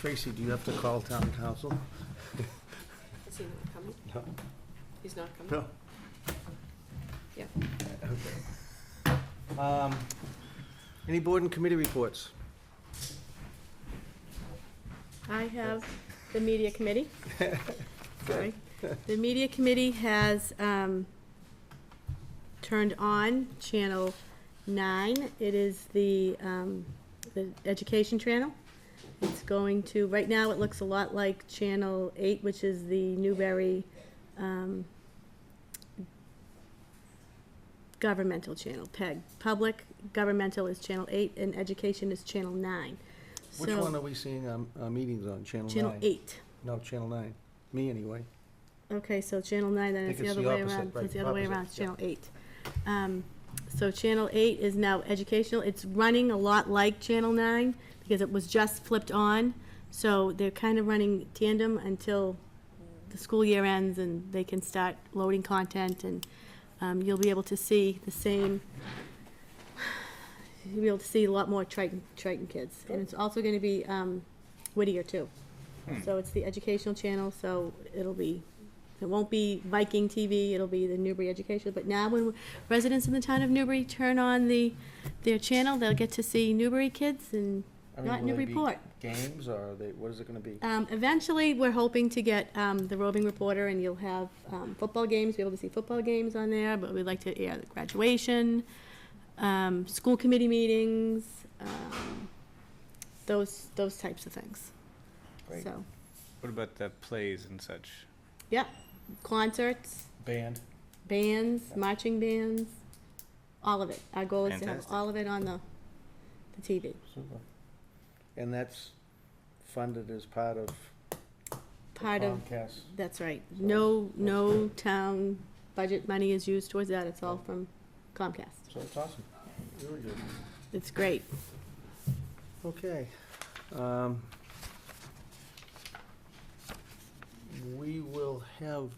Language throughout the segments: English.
Tracy, do you have to call town council? Is he not coming? No. He's not coming? No. Yeah. Okay. Any board and committee reports? I have the media committee. Sorry. The media committee has turned on channel 9. It is the education channel. It's going to, right now it looks a lot like channel 8, which is the Newbury governmental channel, PEG. Public governmental is channel 8 and education is channel 9. Which one are we seeing meetings on? Channel 9? Channel 8. No, channel 9. Me, anyway. Okay, so channel 9, then it's the other way around. Right, It's the other way opposite, around, it's yeah. channel 8. So channel 8 is now educational. It's running a lot like channel 9 because it was just flipped on. So they're kind of running tandem until the school year ends and they can start loading content, and you'll be able to see the same, you'll be able to see a lot more Triton kids. And it's also going to be Whittier too. So it's the educational channel, so it won't be Viking TV, it'll be the Newbury Educational. But now when residents in the town of Newbury turn on their channel, they'll get to see Newbury kids and not Newburyport. Games, or what is it going to be? Eventually, we're hoping to get the roving reporter, and you'll have football games, be able to see football games on there, but we'd like to air the graduation, school committee meetings, those types of things. Great. So, What about the plays and such? yeah, concerts, Band. bands, marching bands, all of it. Our goal is to have Fantastic. all of it on the TV. Super. And that's funded as part of Part of, Comcast. that's right. So, No town budget money is used towards that. It's all from Comcast. So it's awesome. Really good. It's great. Okay. We will have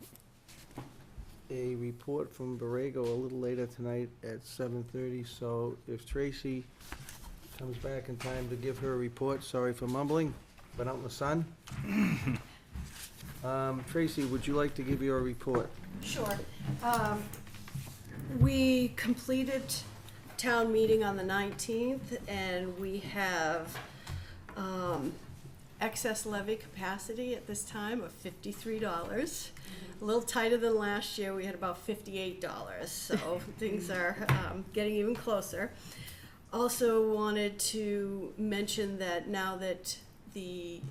a report from Borrego a little later tonight at 7:30, so if Tracy comes back in time to give her a report, sorry for mumbling, been out in the sun. Tracy, would you like to give your report? Sure. We completed town meeting on the 19th, and we have excess levy capacity at this time of $53. A little tighter than last year. We had about $58, so things are getting even closer. Also wanted to mention that now that the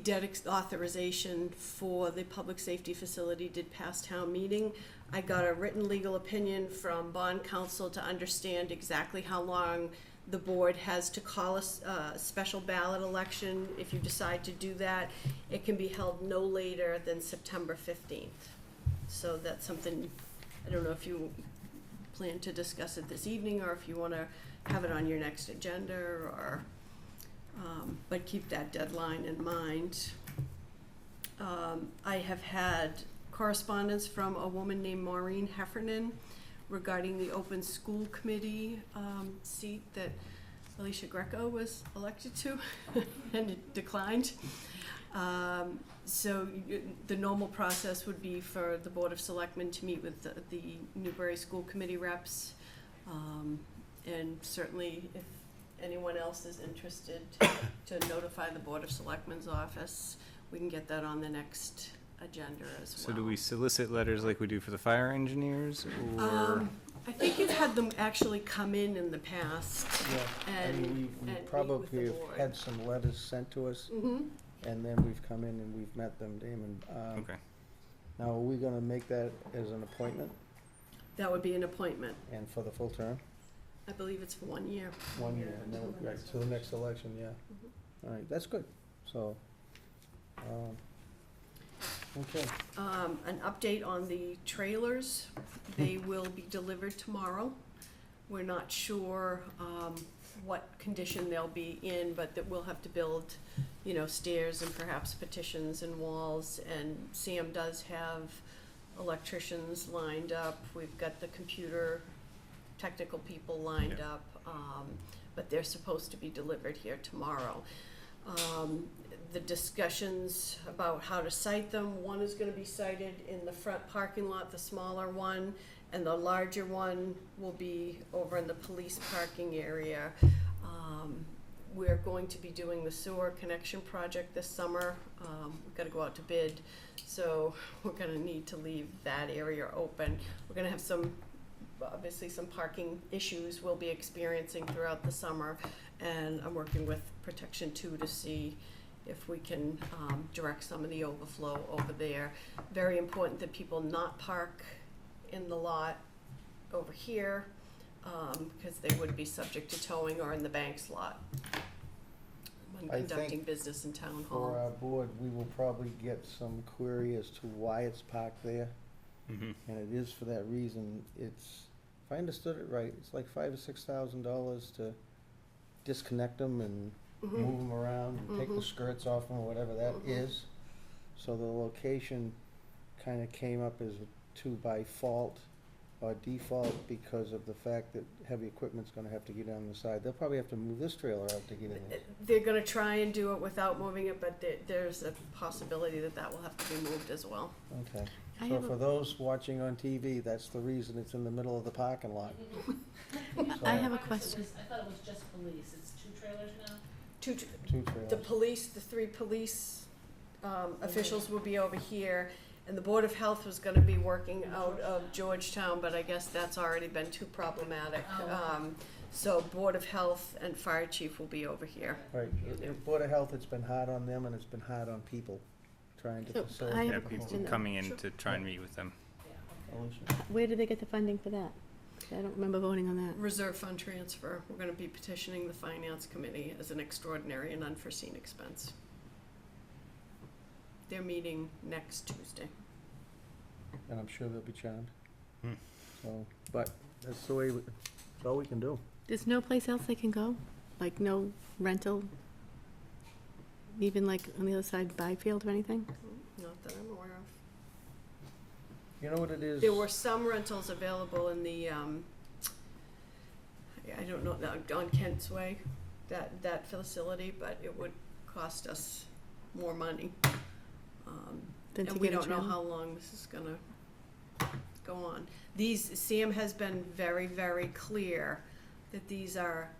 debt authorization for the public safety facility did pass town meeting, I got a written legal opinion from bond counsel to understand exactly how long the board has to call a special ballot election. If you decide to do that, it can be held no later than September 15th. So that's something, I don't know if you plan to discuss it this evening or if you want to have it on your next agenda, or but keep that deadline in mind. I have had correspondence from a woman named Maureen Heffernan regarding the open school committee seat that Alicia Greco was elected to and it declined. So the normal process would be for the Board of Selectmen to meet with the Newbury School Committee reps, and certainly if anyone else is interested to notify the Board of Selectmen's office, we can get that on the next agenda as well. So do we solicit letters like we do for the fire engineers, or? I think you've had them actually come in the past. Yeah, I And- mean, we and meet with probably the have board. had some letters sent to us, Mm-hmm. and then we've come in and we've met them, Damon. Okay. Now, are we gonna make that as an appointment That would be an appointment. and for the full term? I believe it's for 1 year. 1 year, and then, right, to the next election, yeah. All right, that's good, so, okay. An update on the trailers. They will be delivered tomorrow. We're not sure what condition they'll be in, but that we'll have to build, stairs and perhaps petitions and walls. And Sam does have electricians lined up. We've got the computer technical people lined up, but they're supposed to be delivered here tomorrow. The discussions about how to site them, one is gonna be sited in the front parking lot, the smaller one, and the larger one will be over in the police parking area. We're going to be doing the sewer connection project this summer. We've gotta go out to bid, so we're gonna need to leave that area open. We're gonna have obviously some parking issues we'll be experiencing throughout the summer, and I'm working with Protection 2 to see if we can direct some of the overflow over there. Very important that people not park in the lot over here, because they would be subject to towing, or in the bank's lot when I think conducting business in town For hall. our board, we will probably get some query as to why it's parked there. Mhm. And it is for that reason. It's, if I understood it right, it's like $5,000 or $6,000 to disconnect them and Mhm. move them around and take the Mhm. skirts off them, or whatever that Mhm. is. So the location kind of came up as to by fault or default because of the fact that heavy equipment's gonna have to get on the side. They'll probably have to move this trailer out to get in there. They're gonna try and do it without moving it, but there's a possibility that that will have to be moved as well. Okay. I So have a- for those watching on TV, that's the reason it's in the middle of the parking lot. I have a I question. thought it was just police, it's 2 trailers now? Two The trailers. police, the 3 police officials will be over here, and the Board of Health was gonna be working out of Georgetown, but I guess that's already been too problematic. Oh, okay. So Board of Health and Fire Chief will be over here. Right. Board of Health, it's been hard on them and it's been hard on people trying to So, facilitate. I have Yeah, a people question though. coming in Sure. to try and meet with them. Yeah, okay. Alicia? Where did they get the funding for that? I don't remember voting on that. Reserve fund transfer, we're gonna be petitioning the Finance Committee as an extraordinary and unforeseen expense. They're meeting next Tuesday. And I'm sure they'll be charmed. Hmm. So, but that's the way, that's all we can do. There's no place else they can go? Like no rental? Even like on the other side, Byfield or anything? Not that I'm aware of. You know what it is? There were some rentals available in the, I don't know, on Kent's Way, that facility, but it would cost us more money. Than to And we get a don't know trailer? how long this is gonna go on. Sam has been very, very clear that these are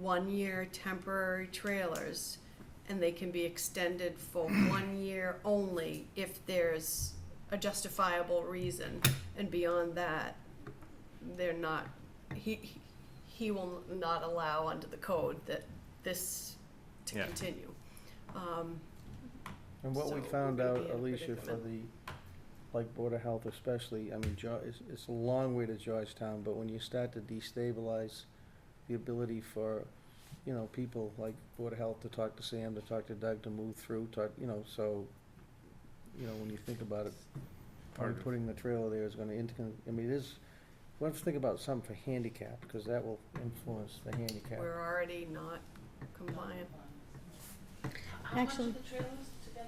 1-year temporary trailers, and they can be extended for 1 year only if there's a justifiable reason, and beyond that, they're not, he will not allow under the code that this to Yeah. continue. And what we So found we're gonna out, be in a Alicia, for the, predicament. like, Board of Health especially, I mean, it's a long way to Georgetown, but when you start to destabilize the ability for, you know, people like Board of Health to talk to Sam, to talk to Doug, to move through, you know, so, you know, when you think about it, Part probably of- putting the trailer there is gonna, I mean, it is, we have to think about something for handicap, because that will influence the handicap. We're already not compliant. How much Actually- are the trailers together?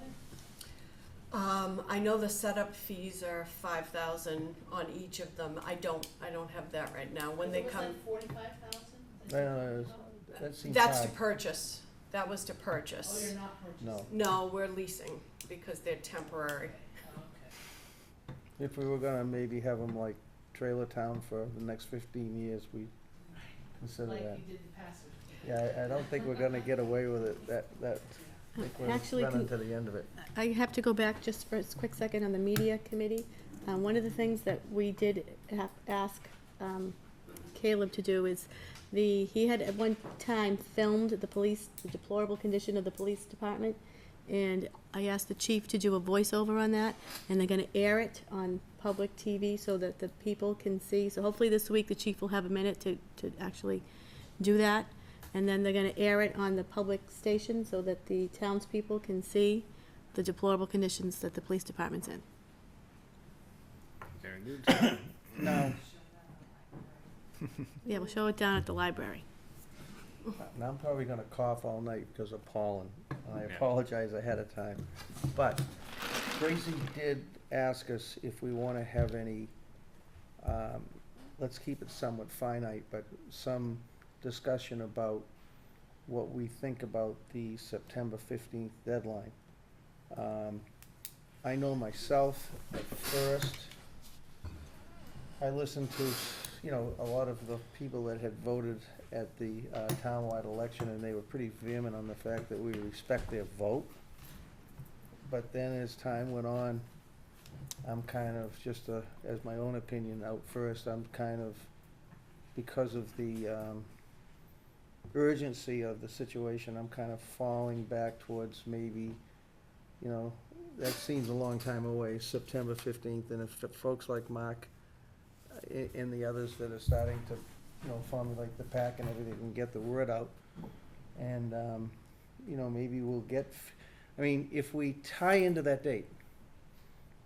I know the setup fees are 5,000 on each of them. I don't have that right now. When they come, Was that 45,000? That seems that's to high. purchase. That was to Oh, purchase. you're not purchasing? No. No, we're leasing because they're temporary. Oh, okay. If we were gonna maybe have them like Trailer Town for the next 15 years, we consider Like that. you did the passive. Yeah, I don't think we're gonna get away with it, I think we're Actually, running to the end of it. I have to go back just for a quick second on the media committee. One of the things that we did ask Caleb to do is he had at one time filmed the deplorable condition of the police department, and I asked the chief to do a voiceover on that, and they're gonna air it on public TV so that the people can see. So hopefully this week the chief will have a minute to actually do that. And then they're gonna air it on the public station so that the townspeople can see the deplorable conditions that the police department's in. Very good. Now, Yeah, we'll show it down at the library. now I'm probably gonna cough all night because of pollen, and I Yeah. apologize ahead of time. But Tracy did ask us if we wanna have any, let's keep it somewhat finite, but some discussion about, what we think about the September 15th deadline. I know myself, at first, I listened to, you know, a lot of the people that had voted at the townwide election, and they were pretty vehement on the fact that we respect their vote. But then as time went on, I'm kind of, just as my own opinion out first, I'm kind of, because of the urgency of the situation, I'm kind of falling back towards maybe, you know, that seems a long time away, September 15th, and if folks like Mark and the others that are starting to, you know, formulate the pack and everything, and get the word out, and, you know, maybe we'll get, I mean, if we tie into that date,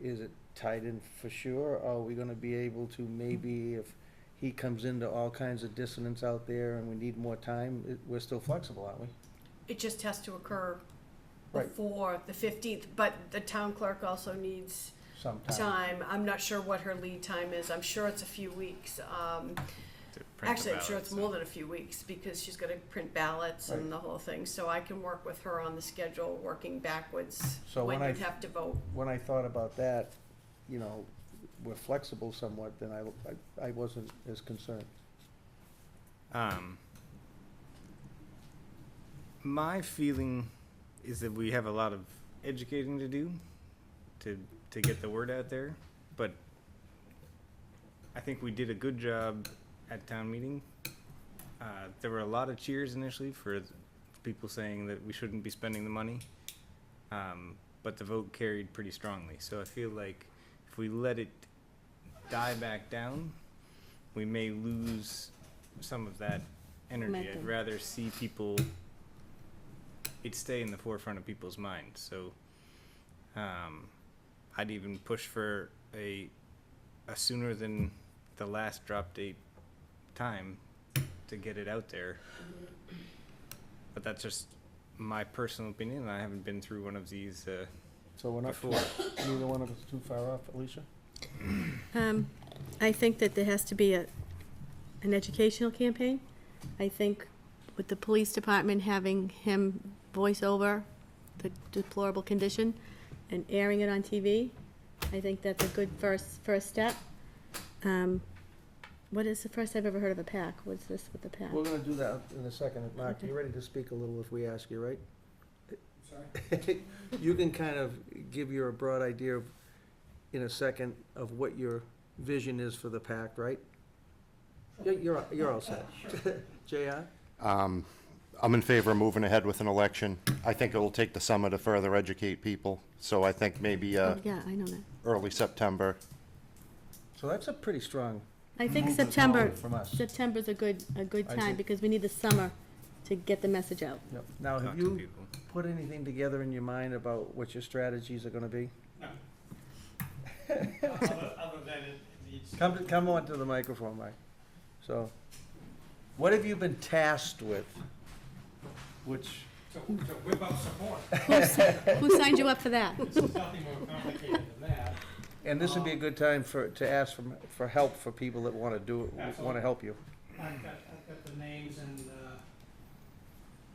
is it tied in for sure, or are we gonna be able to, maybe if he comes into all kinds of dissonance out there and we need more time, we're still flexible, aren't we? It just has to occur Right. before the 15th, but the town clerk also needs Sometime. time. I'm not sure what her lead time is. I'm sure it's a few weeks. To print the Actually, I'm sure ballots, it's more than a few weeks, because she's gonna print ballots Right. and the whole thing. So I can work with her on the schedule, working backwards, So when when you'd have to vote. When I thought about that, you know, we're flexible somewhat, then I wasn't as concerned. My feeling is that we have a lot of educating to do to get the word out there, but I think we did a good job at town meeting. There were a lot of cheers initially for people saying that we shouldn't be spending the money, but the vote carried pretty strongly. So I feel like if we let it die back down, we may lose some of that energy. I'd Momentum. rather see people, it stay in the forefront of people's minds. So I'd even push for a sooner than the last drop date time to get it out there. But that's just my personal opinion, and I haven't been through one of these So we're not, before. neither one of us too far off, Alicia? I think that there has to be an educational campaign. I think with the police department having him voice over the deplorable condition and airing it on TV, I think that's a good first step. What is the first I've ever heard of a PAC? What's this with the PAC? We're gonna do that in a second. Mark, Okay. you ready to speak a little if we ask you, right? Sorry? You can kind of give your broad idea of, in a second, of what your vision is for the PAC, right? You're all set. JR? I'm in favor of moving ahead with an election. I think it will take the summer to further educate people, so I think maybe Oh, yeah, I know that. early September. So that's a pretty strong I think movement September, forward from us. September's a good I time, think- because we need the summer to get the message out. Yep. Now, Talk have to you people. put anything together in your mind about what your strategies are gonna be? No. Other than it needs. Come on to the microphone, Mike. So, what have you been tasked with? Which, To whip up support. Who signed you up for that? This is nothing more complicated than that. and this would be a good time to ask for help for people that wanna do it, wanna Absolutely. help you. I've got the names and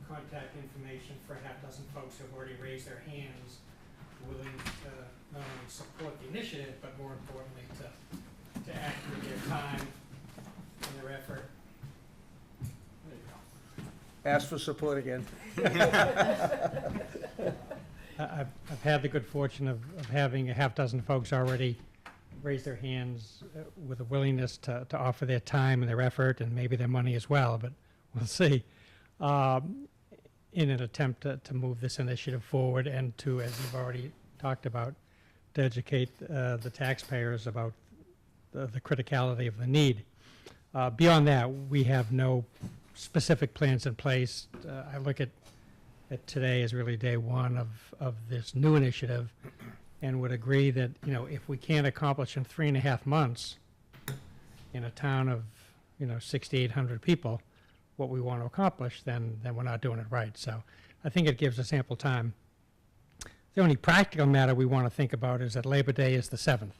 contact information for a half dozen folks who have already raised their hands, willing to not only support the initiative, but more importantly, to act with their time and their effort. There you go. Ask for support again. I've had the good fortune of having a half dozen folks already raise their hands with a willingness to offer their time and their effort and maybe their money as well, but we'll see, in an attempt to move this initiative forward and to, as you've already talked about, to educate the taxpayers about the criticality of the need. Beyond that, we have no specific plans in place. I look at today as really day one of this new initiative, and would agree that, you know, if we can't accomplish in 3.5 months in a town of, 6,800 people, what we want to accomplish, then we're not doing it right. So I think it gives us ample time. The only practical matter we want to think about is that Labor Day is the 7th.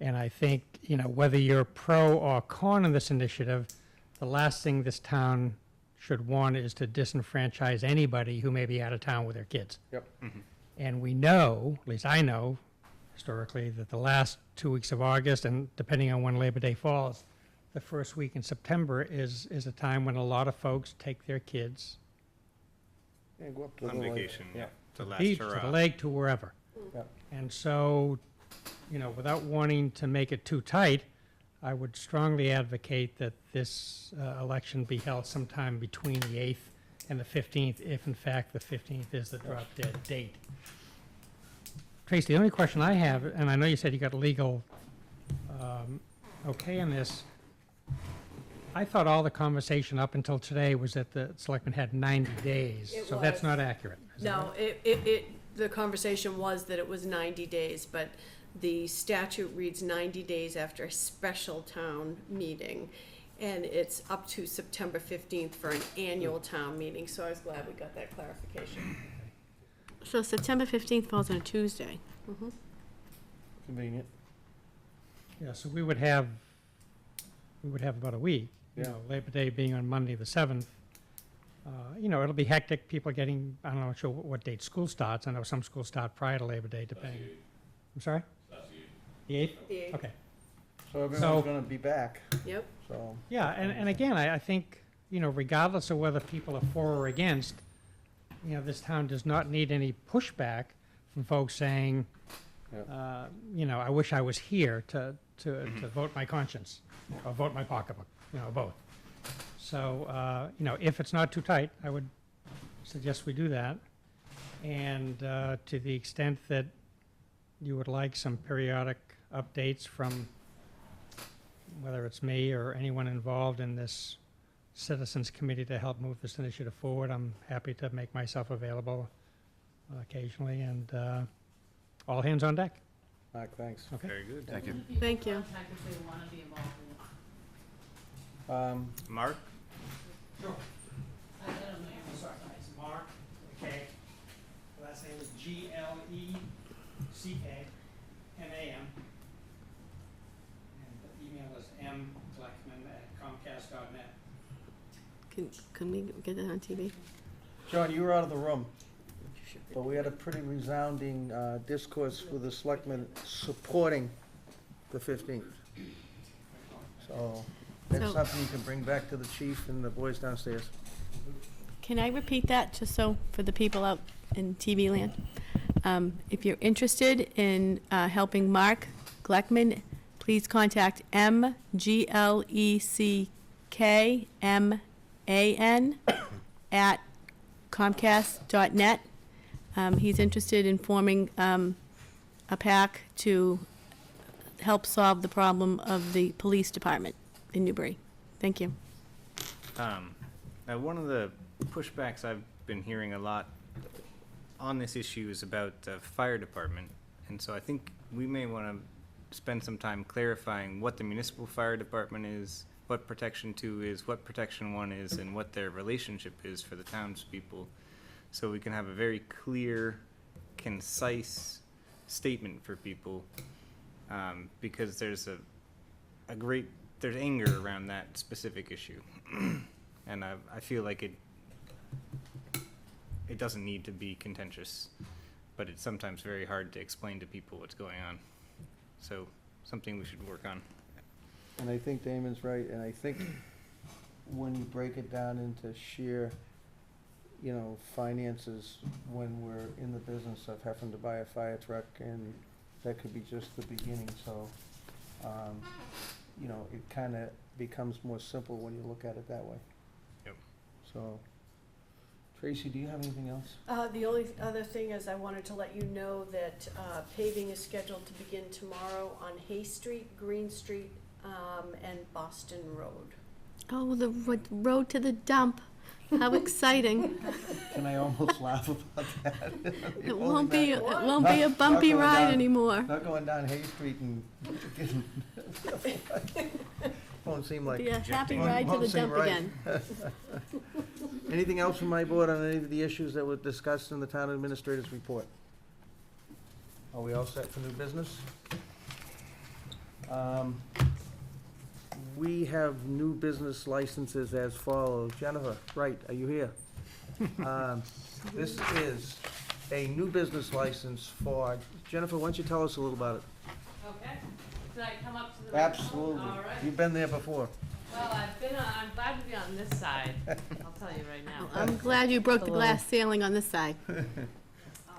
And I think, whether you're pro or con in this initiative, the last thing this town should want is to disenfranchise anybody who may be out of town with their kids. Yep. And we know, at least I know, historically, that the last 2 weeks of August, and depending on when Labor Day falls, the first week in September is a time when a lot of folks take their kids Yeah, go up to On the lake. vacation, yeah. To to the last beach, to hurrah. the lake, to wherever. Yep. And so, without wanting to make it too tight, I would strongly advocate that this election be held sometime between the 8th and the 15th, if in fact the 15th is the drop dead date. Tracy, the only question I have, and I know you said you got legal okay on this, I thought all the conversation up until today was that the selectmen had 90 days. It So that's was. not accurate. is that No, right? the conversation was that it was 90 days, but the statute reads 90 days after a special town meeting. And it's up to September 15th for an annual town meeting, so I was glad we got that clarification. So September 15th falls on a Tuesday. Convenient. Yeah, so we would have about a week, Yeah. Labor Day being on Monday, the 7th. It'll be hectic, people getting, I'm not sure what date school starts. I know some schools start prior to Labor Day, depending. I'm sorry? The 8th? The 8th. Okay. So everyone's So- gonna be back, Yep, so. Yeah, and again, I think, regardless of whether people are for or against, this town does not need any pushback from folks saying, I wish I was here to vote my conscience, or vote my pocketbook, both. So, if it's not too tight, I would suggest we do that. And to the extent that you would like some periodic updates from whether it's me or anyone involved in this citizens committee to help move this initiative forward, I'm happy to make myself available occasionally, and all hands on deck. Mark, thanks. Okay. Very good. Thank you. Thank you. Contact if they wanna be involved in Mark? I don't know your Sorry, it's Mark, okay. Last name is Gleckman. And the email is mgleckman@comcast.net. Can we get that on TV? John, you were out of the room, but we had a pretty resounding discourse with the selectmen supporting the 15th. So that's So- something you can bring back to the chief and the boys downstairs. Can I repeat that, just so, for the people out in TV land? If you're interested in helping Mark Gleckman, please contact mgleckman@comcast.net. He's interested in forming a PAC to help solve the problem of the police department in Newbury. Thank you. Now, one of the pushbacks I've been hearing a lot on this issue is about the fire department. And so I think we may want to spend some time clarifying what the municipal fire department is, what Protection 2 is, what Protection 1 is, and what their relationship is for the townspeople. So we can have a very clear, concise statement for people, because there's there's anger around that specific issue. And I feel like it doesn't need to be contentious, but it's sometimes very hard to explain to people what's going on. So, something we should work on. And I think Damon's right, and I think when you break it down into sheer, finances, when we're in the business of having to buy a fire truck, and that could be just the beginning, so, it kinda becomes more simple when you look at it that way. Yep. So, Tracy, do you have anything else? The only other thing is I wanted to let you know that paving is scheduled to begin tomorrow on Hay Street, Green Street, and Boston Road. Oh, the road to the dump. How exciting. Can I almost laugh about that? It won't be a Not bumpy going ride down. anymore. Not going down Hay Street and getting, won't seem like. Be a happy Won't- ride to the won't seem dump right. again. Anything else from my board on any of the issues that were discussed in the town administrator's report? Are we all set for new business? we have new business licenses as follows. Jennifer, right, are you here? This is a new business license for, Jennifer, why don't you tell us a little about it? Okay, did I come up to the microphone? Absolutely. All right. You've been there before. Well, I'm glad to be on this side, I'll tell you right now. I'm glad you broke the glass ceiling on this side.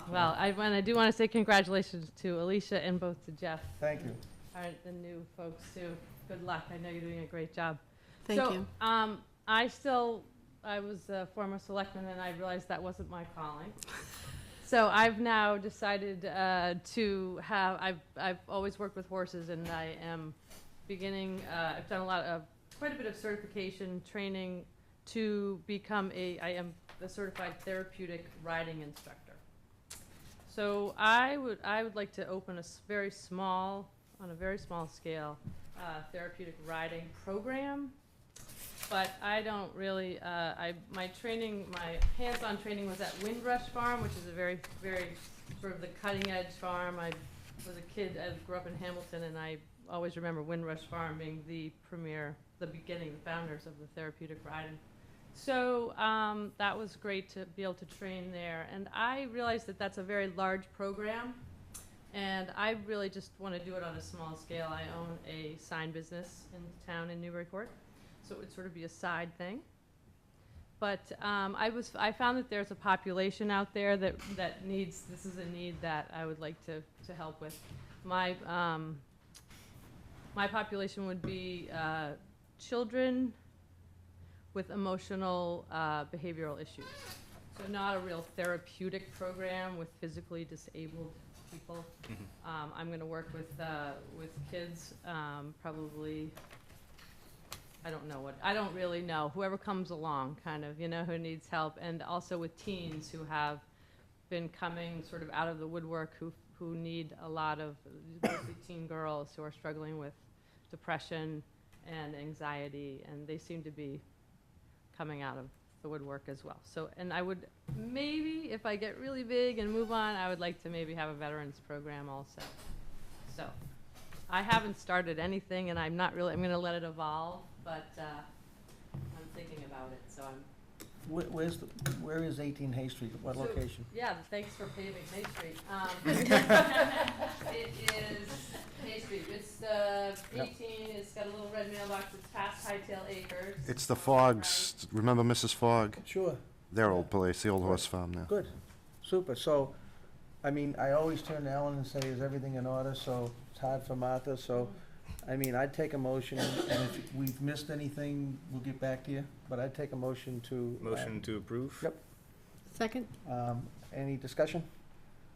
Well, I do want to say congratulations to Alicia and both to Jeff, Thank you. the new folks too. Good luck, I know you're doing a great job. Thank you. I was a former selectman and I realized that wasn't my calling. So I've now decided to have, I've always worked with horses and I am beginning, I've done quite a bit of certification training to become I am a certified therapeutic riding instructor. So I would like to open on a very small scale, therapeutic riding program. But I don't really, my hands-on training was at Windrush Farm, which is a very, very sort of the cutting-edge farm. I was a kid, I grew up in Hamilton, and I always remember Windrush Farm being the beginning, the founders of the therapeutic riding. So that was great to be able to train there. And I realized that that's a very large program, and I really just want to do it on a small scale. I own a sign business in town in Newburyport. So it would sort of be a side thing. But I found that there's a population out there that this is a need that I would like to help with. My population would be children with emotional behavioral issues. So not a real therapeutic program with physically disabled people. I'm going to work with kids, probably. I don't really know. Whoever comes along, kind of, who needs help, and also with teens who have been coming sort of out of the woodwork, who need a lot of, mostly teen girls who are struggling with depression and anxiety, and they seem to be coming out of the woodwork as well. So, and I would maybe, if I get really big and move on, I would like to maybe have a veterans program also. So, I haven't started anything, and I'm going to let it evolve. But I'm thinking about it, so I'm. Where is 18 Hay Street? What location? Yeah, thanks for paving Hay Street. It is Hay Street. It's 18. It's got a little red mailbox. It's past Hightail Acres. It's the Foggs. Remember Mrs. Fogg? Sure. Their old place, the old horse farm now. Good. Super. So, I mean, I always turn to Ellen and say, is everything in order? So it's hard for Martha. So, I mean, I'd take a motion, and if we've missed anything, we'll get back to you. But I'd take a motion to. Motion to approve? Yep. Second? Any discussion?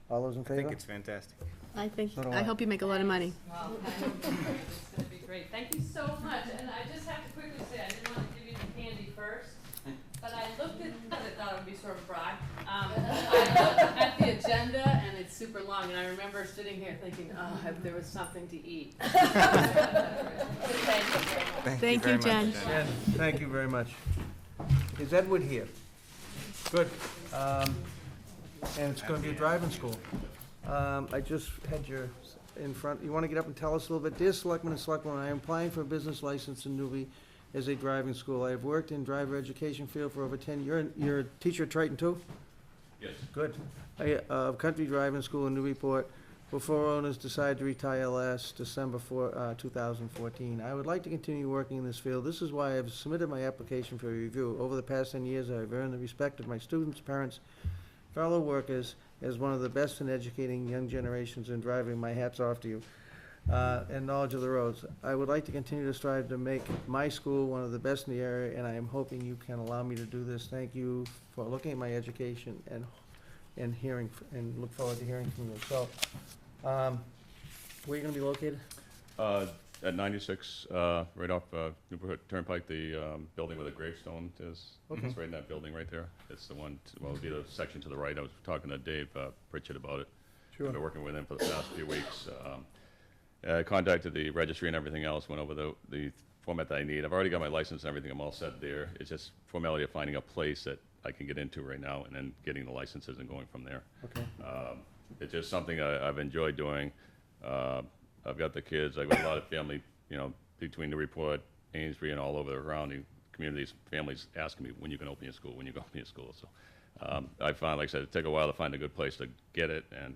All those in I favor? think it's fantastic. So do I I. hope you make a lot of money. Well, I hope it's going to be great. Thank you so much. And I just have to quickly say, I didn't want to give you the candy first, but I looked at, because I thought it would be sort of broad. I looked at the agenda, and it's super long, and I remember sitting here thinking, oh, if there was something to eat. Thank you, very Jen. much, Jen, thank you very much. Is Edward here? Good. And it's gonna be a driving school. I just had your in front, you wanna get up and tell us a little bit? Dear Selectmen and Selectwomen, I am applying for a business license in Newbury as a driving school. I have worked in driver education field for over 10 years. You're a teacher at Triton too? Yes. Good. Country driving school in Newburyport before owners decided to retire last December 2014. I would like to continue working in this field. This is why I have submitted my application for review. Over the past 10 years, I have earned the respect of my students, parents, fellow workers as one of the best in educating young generations in driving. My hat's off to you. And knowledge of the roads. I would like to continue to strive to make my school one of the best in the area, and I am hoping you can allow me to do this. Thank you for looking at my education and hearing, and look forward to hearing from you. So, where are you gonna be located? At 96, right off Newport Turnpike, the building where the gravestone is. Okay. It's right in that building right there. It's the one, well, it'll be the section to the right. I was talking to Dave Pritchett about it. Sure. I've been working with him for the past few weeks. I contacted the registry and everything else, went over the format that I need. I've already got my license and everything. I'm all set there. It's just formality of finding a place that I can get into right now and then getting the licenses and going from there. Okay. It's just something I've enjoyed doing. I've got the kids. I've got a lot of family, between the report, Amesbury and all over the surrounding communities, families asking me, when you can open your school, when you can open your school. So I found, like I said, it took a while to find a good place to get it, and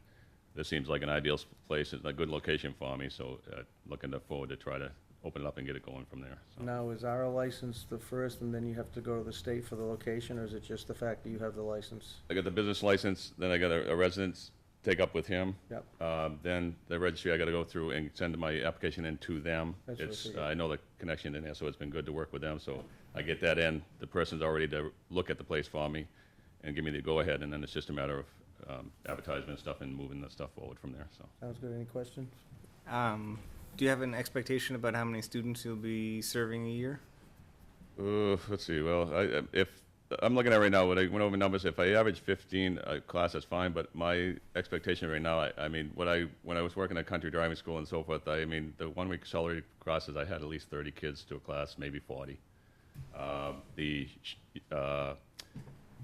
this seems like an ideal place, it's a good location for me, so looking forward to try to open it up and get it going from there. So. Now, is our license the first, and then you have to go to the state for the location, or is it just the fact that you have the license? I got the business license, then I got a residence take up with him. Yep. Then the registry, I got to go through and send my application in to them. That's what I It's figured. I know the connection in there, so it's been good to work with them. So I get that in. The person's already to look at the place for me and give me the go-ahead, and then it's just a matter of advertisement stuff and moving the stuff forward from there. So Sounds good. Any questions? Do you have an expectation about how many students you'll be serving a year? let's see. Well, if I'm looking at right now, when I went over numbers, if I average 15 a class, that's fine. But my expectation right now, I mean, when I was working at country driving school and so forth, I mean, the 1 week accelerated classes, I had at least 30 kids to a class, maybe 40. The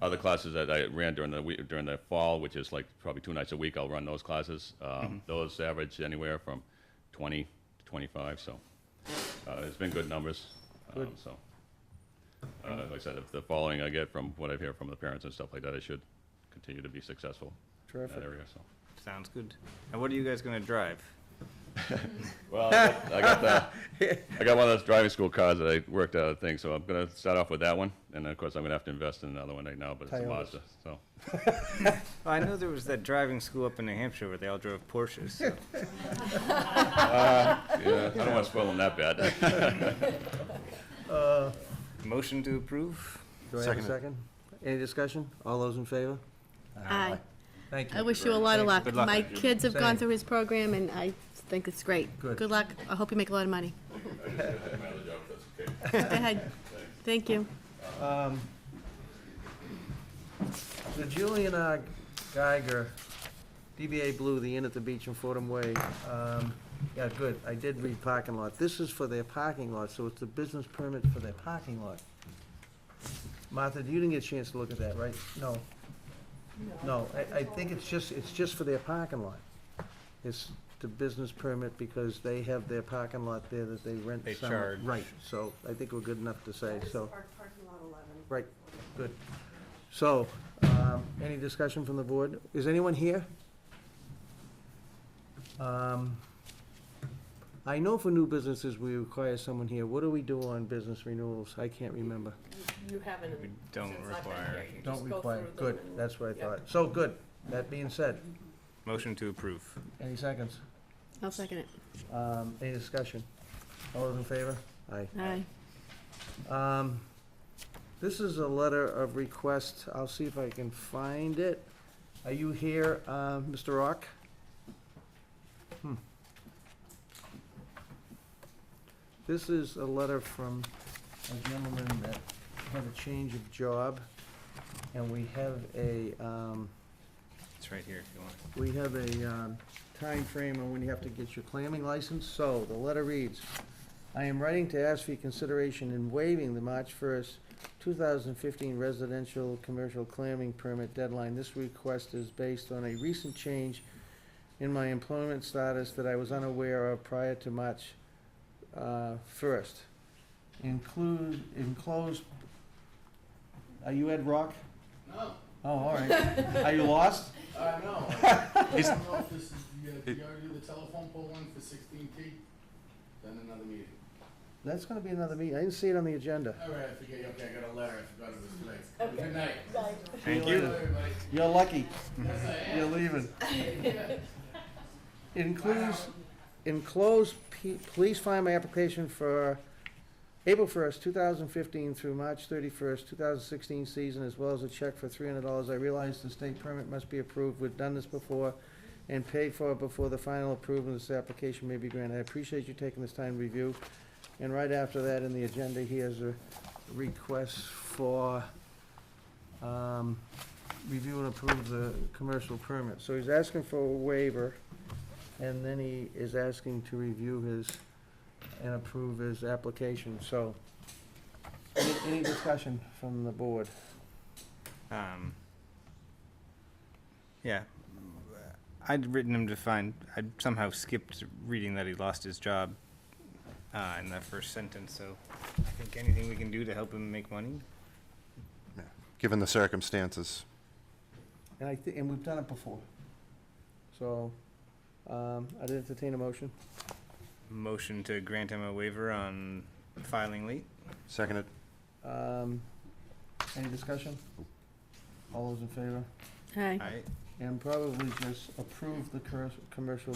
other classes that I ran during the week, during the fall, which is like probably 2 nights a week, I'll run those classes. Those average anywhere from 20 to 25. So it's been good numbers. Good. Like I said, if the following I get from what I've heard from the parents and stuff like that, I should continue to be successful in Terrific. that area. So. Sounds good. And what are you guys gonna drive? Well, I got one of those driving school cars that I worked out of thing, so I'm gonna start off with that one, and then of course I'm gonna have to invest in another one right now, but it's a Toyotas. Mazda. So Well, I know there was that driving school up in New Hampshire where they all drove Porsches. So. yeah, I don't want to spoil them that bad. Motion to approve? Do I have a Seconded. second? Any discussion? All those in favor? Aye. Thank you. I wish you a lot of luck. Good luck. My kids have gone Same. through his program, and I think it's great. Good. Good luck. I hope you make a lot of money. I just got my other job, if that's okay. Go ahead. Thank you. The Julian R. Geiger, DBA Blue, the Inn at the Beach in Fordham Way. Yeah, good. I did read parking lot. This is for their parking lot, so it's a business permit for their parking lot. Martha, you didn't get a chance to look at that, right? No. No, I think it's just for their parking lot. It's the business permit because they have their parking lot there that they rent. They some- charge. Right, so I think we're good enough to say, so. Right, good. So, any discussion from the board? Is anyone here? I know for new businesses, we require someone here. What do we do on business renewals? I can't remember. You haven't. We don't since I've been require. here. You Don't just go require, through good, them and- that's what I yeah. thought. So, good. That being said, Motion to approve. any seconds? I'll second it. Any discussion? All those in favor? Aye. Aye. This is a letter of request. I'll see if I can find it. Are you here, Mr. Rock? This is a letter from a gentleman that had a change of job, and we have a, It's right here if you want. we have a time frame on when you have to get your clamming license. So the letter reads, I am writing to ask for your consideration in waiving the March 1st, 2015 residential commercial clamming permit deadline. This request is based on a recent change in my employment status that I was unaware of prior to March 1st. Enclosed, are you Ed Rock? No, Oh, all right. Are you lost? no. I don't know if this is, you gotta do the telephone pole one for 16T, then another meeting. That's gonna be another meeting. I didn't see it on the agenda. All right, I forget, okay, I got a letter, I forgot it was today. Good night. Thank See you. Hello, everybody. You're lucky. Yes, I am. You're leaving. Enclosed, please find my application for April 1st, 2015 through March 31st, 2016 season, as well as a check for $300. I realize the state permit must be approved. We've done this before and paid for it before the final approval of this application may be granted. I appreciate you taking this time to review. And right after that, in the agenda, he has a request for review and approve the commercial permit. So he's asking for a waiver, and then he is asking to review his and approve his application. So, any discussion from the board? Yeah. I'd written him to find, I'd somehow skipped reading that he lost his job in that first sentence, so I think anything we can do to help him make money. Given the circumstances. And and we've done it before. So, I'd entertain a motion. Motion to grant him a waiver on filing late. Seconded. Any discussion? All those in favor? Aye. Aye. And probably just approve the commercial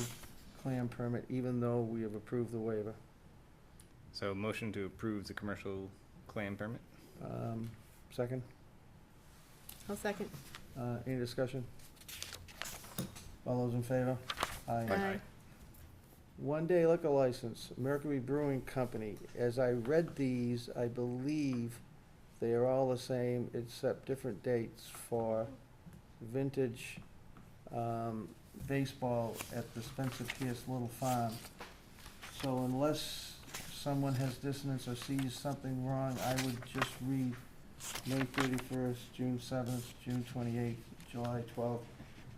clam permit, even though we have approved the waiver. So motion to approve the commercial clam permit. Second? I'll second. Any discussion? All those in favor? Aye. One-day liquor license, Mercury Brewing Company. As I read these, I believe they are all the same except different dates for vintage baseball at the Spencer Pierce Little Farm. So unless someone has dissonance or sees something wrong, I would just read May 31st, June 7th, June 28th, July 12th,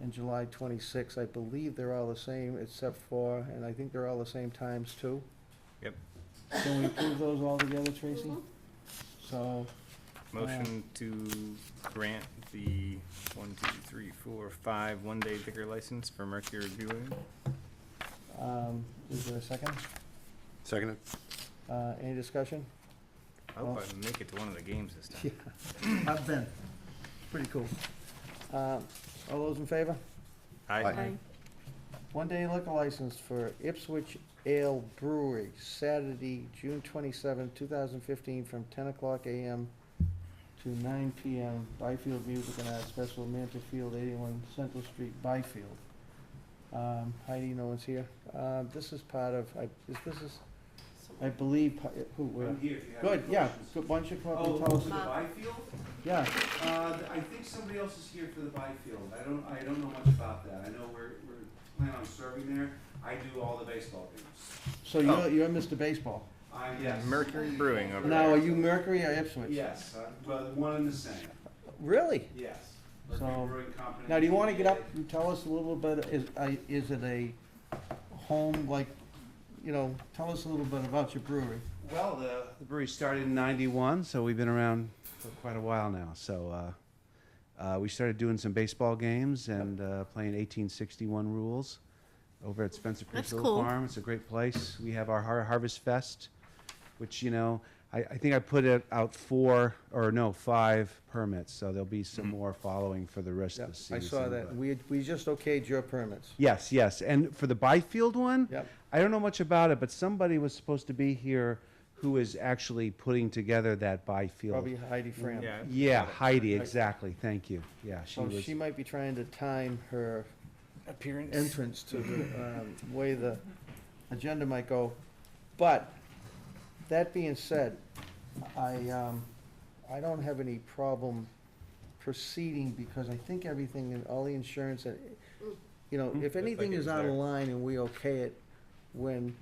and July 26th. I believe they're all the same except for, and I think they're all the same times too. Yep. Can we approve those all together, Tracy? So, Motion to grant the 1-day liquor license for Mercury Brewing. is there a second? Seconded. Any discussion? I hope I make it to one of the games this time. Yeah, I've been. Pretty cool. All those in favor? Aye. Aye. One-day liquor license for Ipswich Ale Brewery, Saturday, June 27, 2015, from 10 o'clock a.m. to 9 p.m. Byfield Music and Art Festival, Mansfield, 81 Central Street, Byfield. Heidi, no one's here. This is part of, I believe, who, where? I'm here if you have Good, any yeah. questions. Good, why don't you come up Oh, and tell us? for the Byfield? Yeah, I think somebody else is here for the Byfield. I don't know much about that. I know we're planning on serving there. I do all the baseball games. so you're Mr. Baseball. Yes. Mercury Brewing over Now, there. are you Mercury or Ipswich? Yes, but one and the same. Really? Yes. So, Mercury Brewing Company. Now, do you want to get up and tell us a little bit, is it a home, like, tell us a little bit about your brewery. Well, the brewery started in '91, so we've been around for quite a while now. So we started doing some baseball games and playing 1861 rules over at Spencer Pierce That's Little cool. Farm. It's a great place. We have our Harvest Fest, which, I think I put it out 5 permits, so there'll be some more following for the rest Yep, of the season. I saw that. but- We just okayed your permits. Yes, and for the Byfield one, Yep. I don't know much about it, but somebody was supposed to be here who is actually putting together that Byfield. Probably Heidi Fram. Yeah. Yeah, Heidi, exactly, thank you. Yeah, she So was. she might be trying to time her Appearance. entrance to the way the agenda might go. But, that being said, I don't have any problem proceeding because I think everything, and all the insurance, if anything is out of line and we okay it, when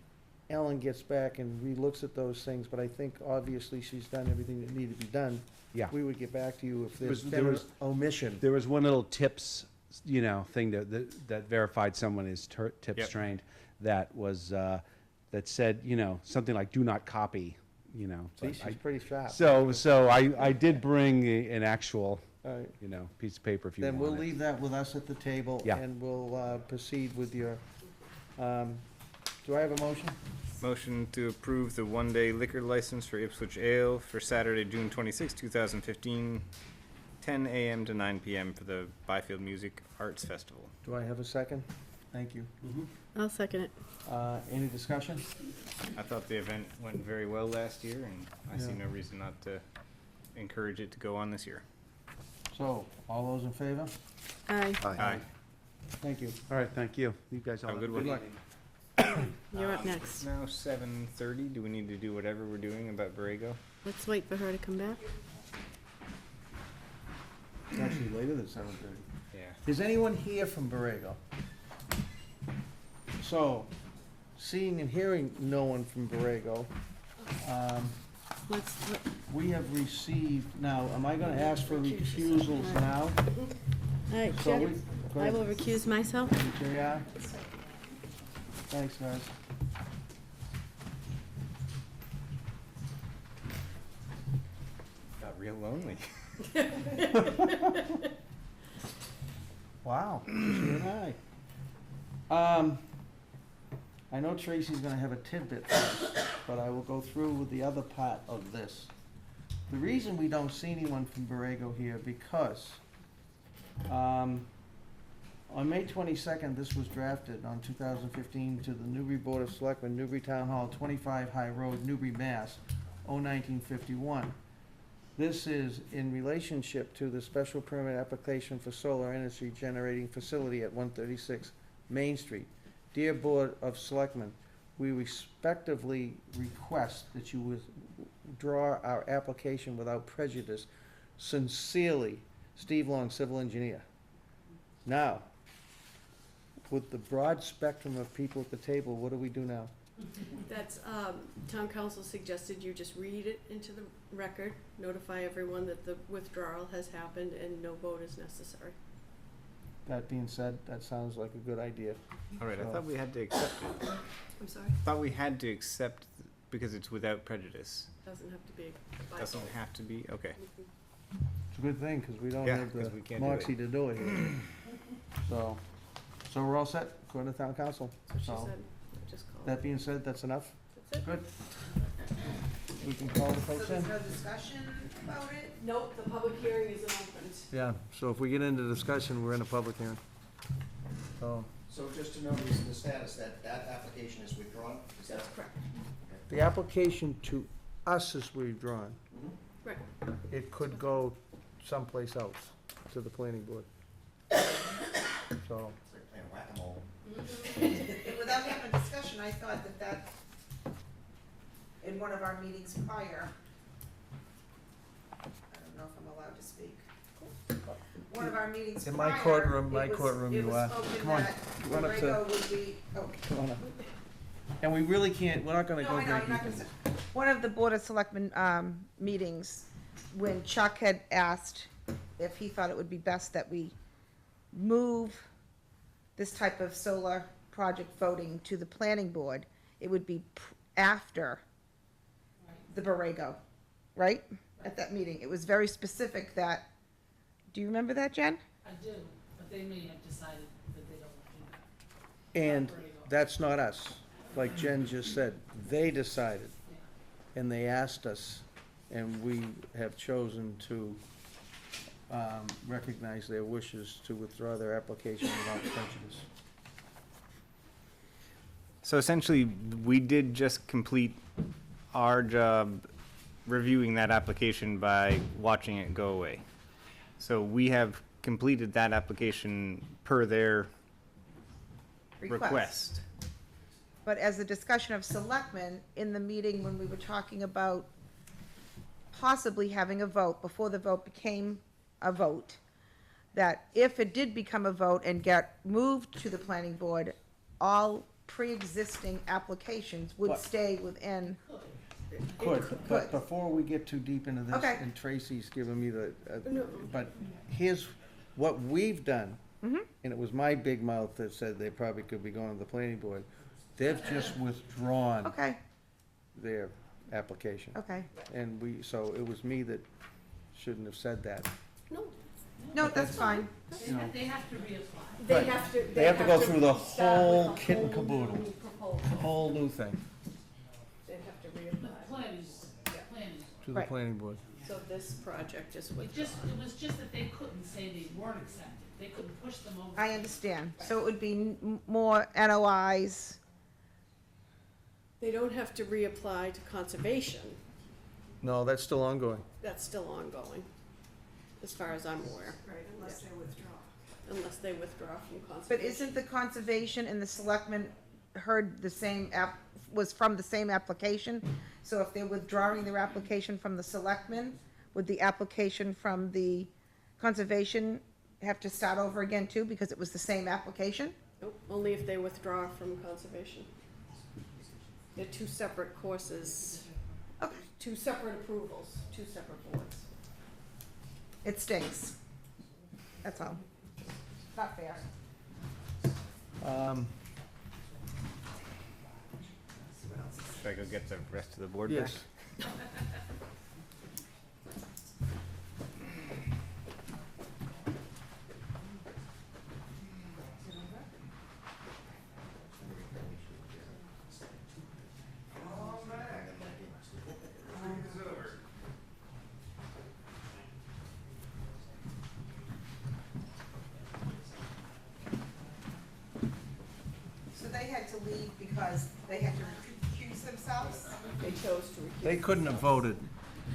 Ellen gets back and relooks at those things, but I think obviously she's done everything that needed to be done. Yeah. We would get back to you if there's There been an was- omission. There was one little tips, thing that verified someone is tips Yep. trained, that was, that said, something like, do not copy, See, but she's pretty sharp. So I did bring an actual, All right. piece of paper if you Then want we'll it. leave that with us at the table. Yeah. And we'll proceed with your, do I have a motion? Motion to approve the one-day liquor license for Ipswich Ale for Saturday, June 26, 2015, 10 a.m. to 9 p.m. for the Byfield Music Arts Festival. Do I have a second? Thank you. I'll second it. Any discussion? I thought the event went very well last year, and I see Yeah. no reason not to encourage it to go on this year. So, all those in favor? Aye. Aye. Thank you. All right, thank you. You guys all Have a have good a one. Good luck. You're up next. Now 7:30. Do we need to do whatever we're doing about Borrego? Let's wait for her to come back. It's actually later than 7:30. Yeah. Is anyone here from Borrego? So, seeing and hearing no one from Borrego, Let's, we have received, now, am I gonna ask for recusals now? all right, So Jeff, we, go I ahead. will recuse myself. JR? Thanks, guys. real lonely. Wow, just you and I know Tracy's gonna have a tidbit first, but I will go through with the other part of this. The reason we don't see anyone from Borrego here, because, on May 22nd, this was drafted on 2015 to the Newbury Board of Selectmen, Newbury Town Hall, 25 High Road, Newbury, Mass, 1951. This is in relationship to the special permit application for solar energy generating facility at 136 Main Street. Dear Board of Selectmen, we respectively request that you withdraw our application without prejudice. Sincerely, Steve Long, Civil Engineer. Now, with the broad spectrum of people at the table, what do we do now? That's, town council suggested you just read it into the record, notify everyone that the withdrawal has happened and no vote is necessary. That being said, that sounds like a good idea. All right, I So- thought we had to accept it. I'm sorry, I thought we had to accept because it's without prejudice. doesn't have to be by Doesn't vote. have to be, okay. It's a good thing, because we don't Yeah, have 'cause the we can't do it. moxie to do it here. So we're all set, according to town council. That's what she So, said, I just called. that being said, that's enough? That's it. Good. We can call the So folks there's in? no discussion about it? Nope, the public hearing isn't opened. Yeah, so if we get into discussion, we're in a public hearing. So, So just to know the status, that application is withdrawn? Is that That's correct. the application to us is withdrawn. Right. It could go someplace else, to the planning board. So, It's like playing whack-a-mole. Without having a discussion, I thought that in one of our meetings prior, I don't know if I'm allowed to speak. One of our meetings In prior. my courtroom- my it was- courtroom you are. It was Come on, spoken run that up to- Borrego would be, oh. come on up. And we really can't, we're not gonna No, go I know, great you're not deep gonna into say. One of the Board of Selectmen, meetings, when Chuck had asked if he thought it would be best that we move this type of solar project voting to the planning board, it would be after the Borrego, right? At that meeting, it was very specific that, do you remember that, Jen? I do, but they may have decided that they don't want to do that. And that's not us. Like Jen just said, they decided, and they asked us, and we have chosen to recognize their wishes to withdraw their application without prejudice. So essentially, we did just complete our job reviewing that application by watching it go away. So we have completed that application per their request. But as a discussion of selectmen, in the meeting when we were talking about possibly having a vote, before the vote became a vote, that if it did become a vote and get moved to the planning board, all pre-existing applications would But- stay within, Could, but Could. before we get too deep into this, Okay. and Tracy's giving me the, No. but here's what we've done. Mhm. And it was my big mouth that said they probably could be going to the planning board. They've just withdrawn okay, their application. okay. And so it was me that shouldn't have said that. No, No, that's fine. You know, They have to reapply. they Right. have to. They have to go through the start with whole a kit and whole caboodle. new proposal. Whole new thing They have to The reapply. planning, to the Right. planning board. So this project is it withdrawn. was just that they couldn't say they weren't accepted. They couldn't push them over. I understand. So it would be more NOIs. They don't have to reapply to conservation. No, that's still ongoing. That's still ongoing, as far as I'm aware. Right, unless they withdraw. Unless they withdraw from conservation. But isn't the conservation and the selectmen heard the same was from the same application? So if they're withdrawing their application from the selectmen, would the application from the conservation have to start over again too, because it was the same application? Nope, only if they withdraw from conservation. They're two separate courses, Okay, two separate approvals, two separate boards. it stinks. That's all. Not fair. Should I go get the rest of the board back? Yes. had to leave because they had to recuse themselves. They chose to recuse. They couldn't have voted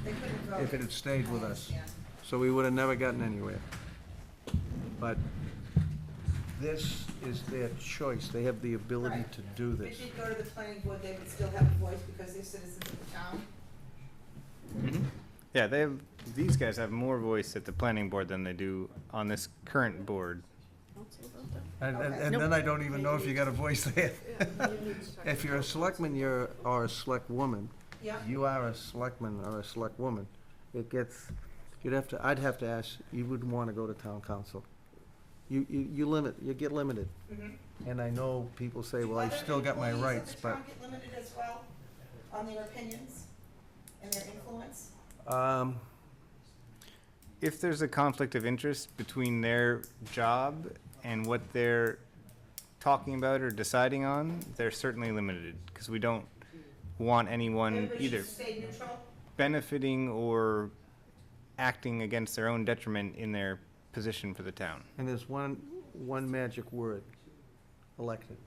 They couldn't vote. if it had stayed with I us, understand. so we would have never gotten anywhere. But this is their choice. They have the ability Right. to do If this. it did go to the planning board, they would still have a voice because they're citizens of the town. Yeah, these guys have more voice at the planning board than they do on this current board. And then I don't even know if you got a voice there. If you're a selectman, or a select woman, Yeah. you are a selectman or a select woman, it gets, I'd have to ask, you wouldn't want to go to town council. You get limited. And I know people say, well, I've still got my rights, but, Other employees of the town get limited as well on their opinions and their influence? If there's a conflict of interest between their job and what they're talking about or deciding on, they're certainly limited, because we don't want anyone Everybody either should stay neutral? benefiting or acting against their own detriment in their position for the town. and there's one magic word, elected,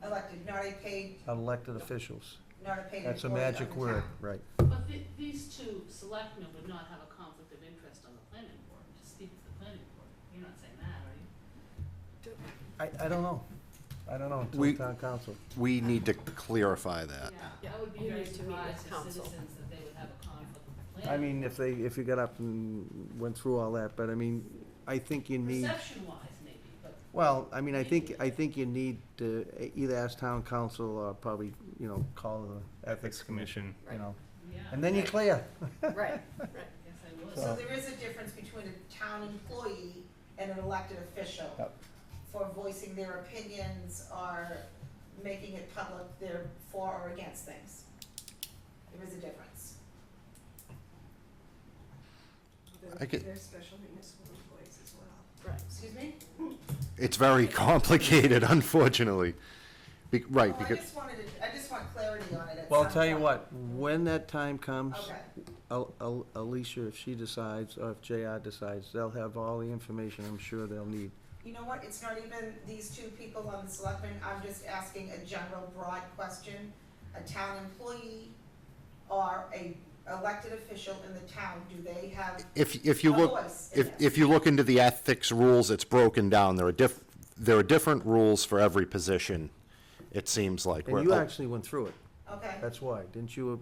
Elected, not a paid, elected officials. not a paid That's a employee of magic the word, town. right. But these two selectmen would not have a conflict of interest on the planning board, to speak to the planning board. You're not saying that, are you? I don't know. I don't know We- until town council. We need to clarify that. Yeah, I would be You very need to meet with surprised as council. citizens that they would have a conflict with the I planning. mean, if you got up and went through all that, but I mean, I think you need, Perception-wise, maybe, but well, I mean, I think you need to either ask town council or probably, call the ethics commission, Commission. yeah. And then you're clear. Right, right. Yes, I would. So there is a difference between a town employee and an elected official Yep. for voicing their opinions or making it public, they're for or against things. There is a difference. I could- They're special municipal employees as well. Right. Excuse me? It's very complicated, unfortunately. Right, Well, because, I just want clarity on it at Well, I'll some tell you point. what, when that time comes, Okay, Alicia, if she decides, or if JR decides, they'll have all the information I'm sure they'll need. you know what, it's not even these two people on the selectmen, I'm just asking a general broad question. A town employee or a elected official in the town, do they have if you a look, voice in this? if you look into the ethics rules, it's broken down. There are different rules for every position, it seems like. And you actually went through it, Okay, that's why, didn't you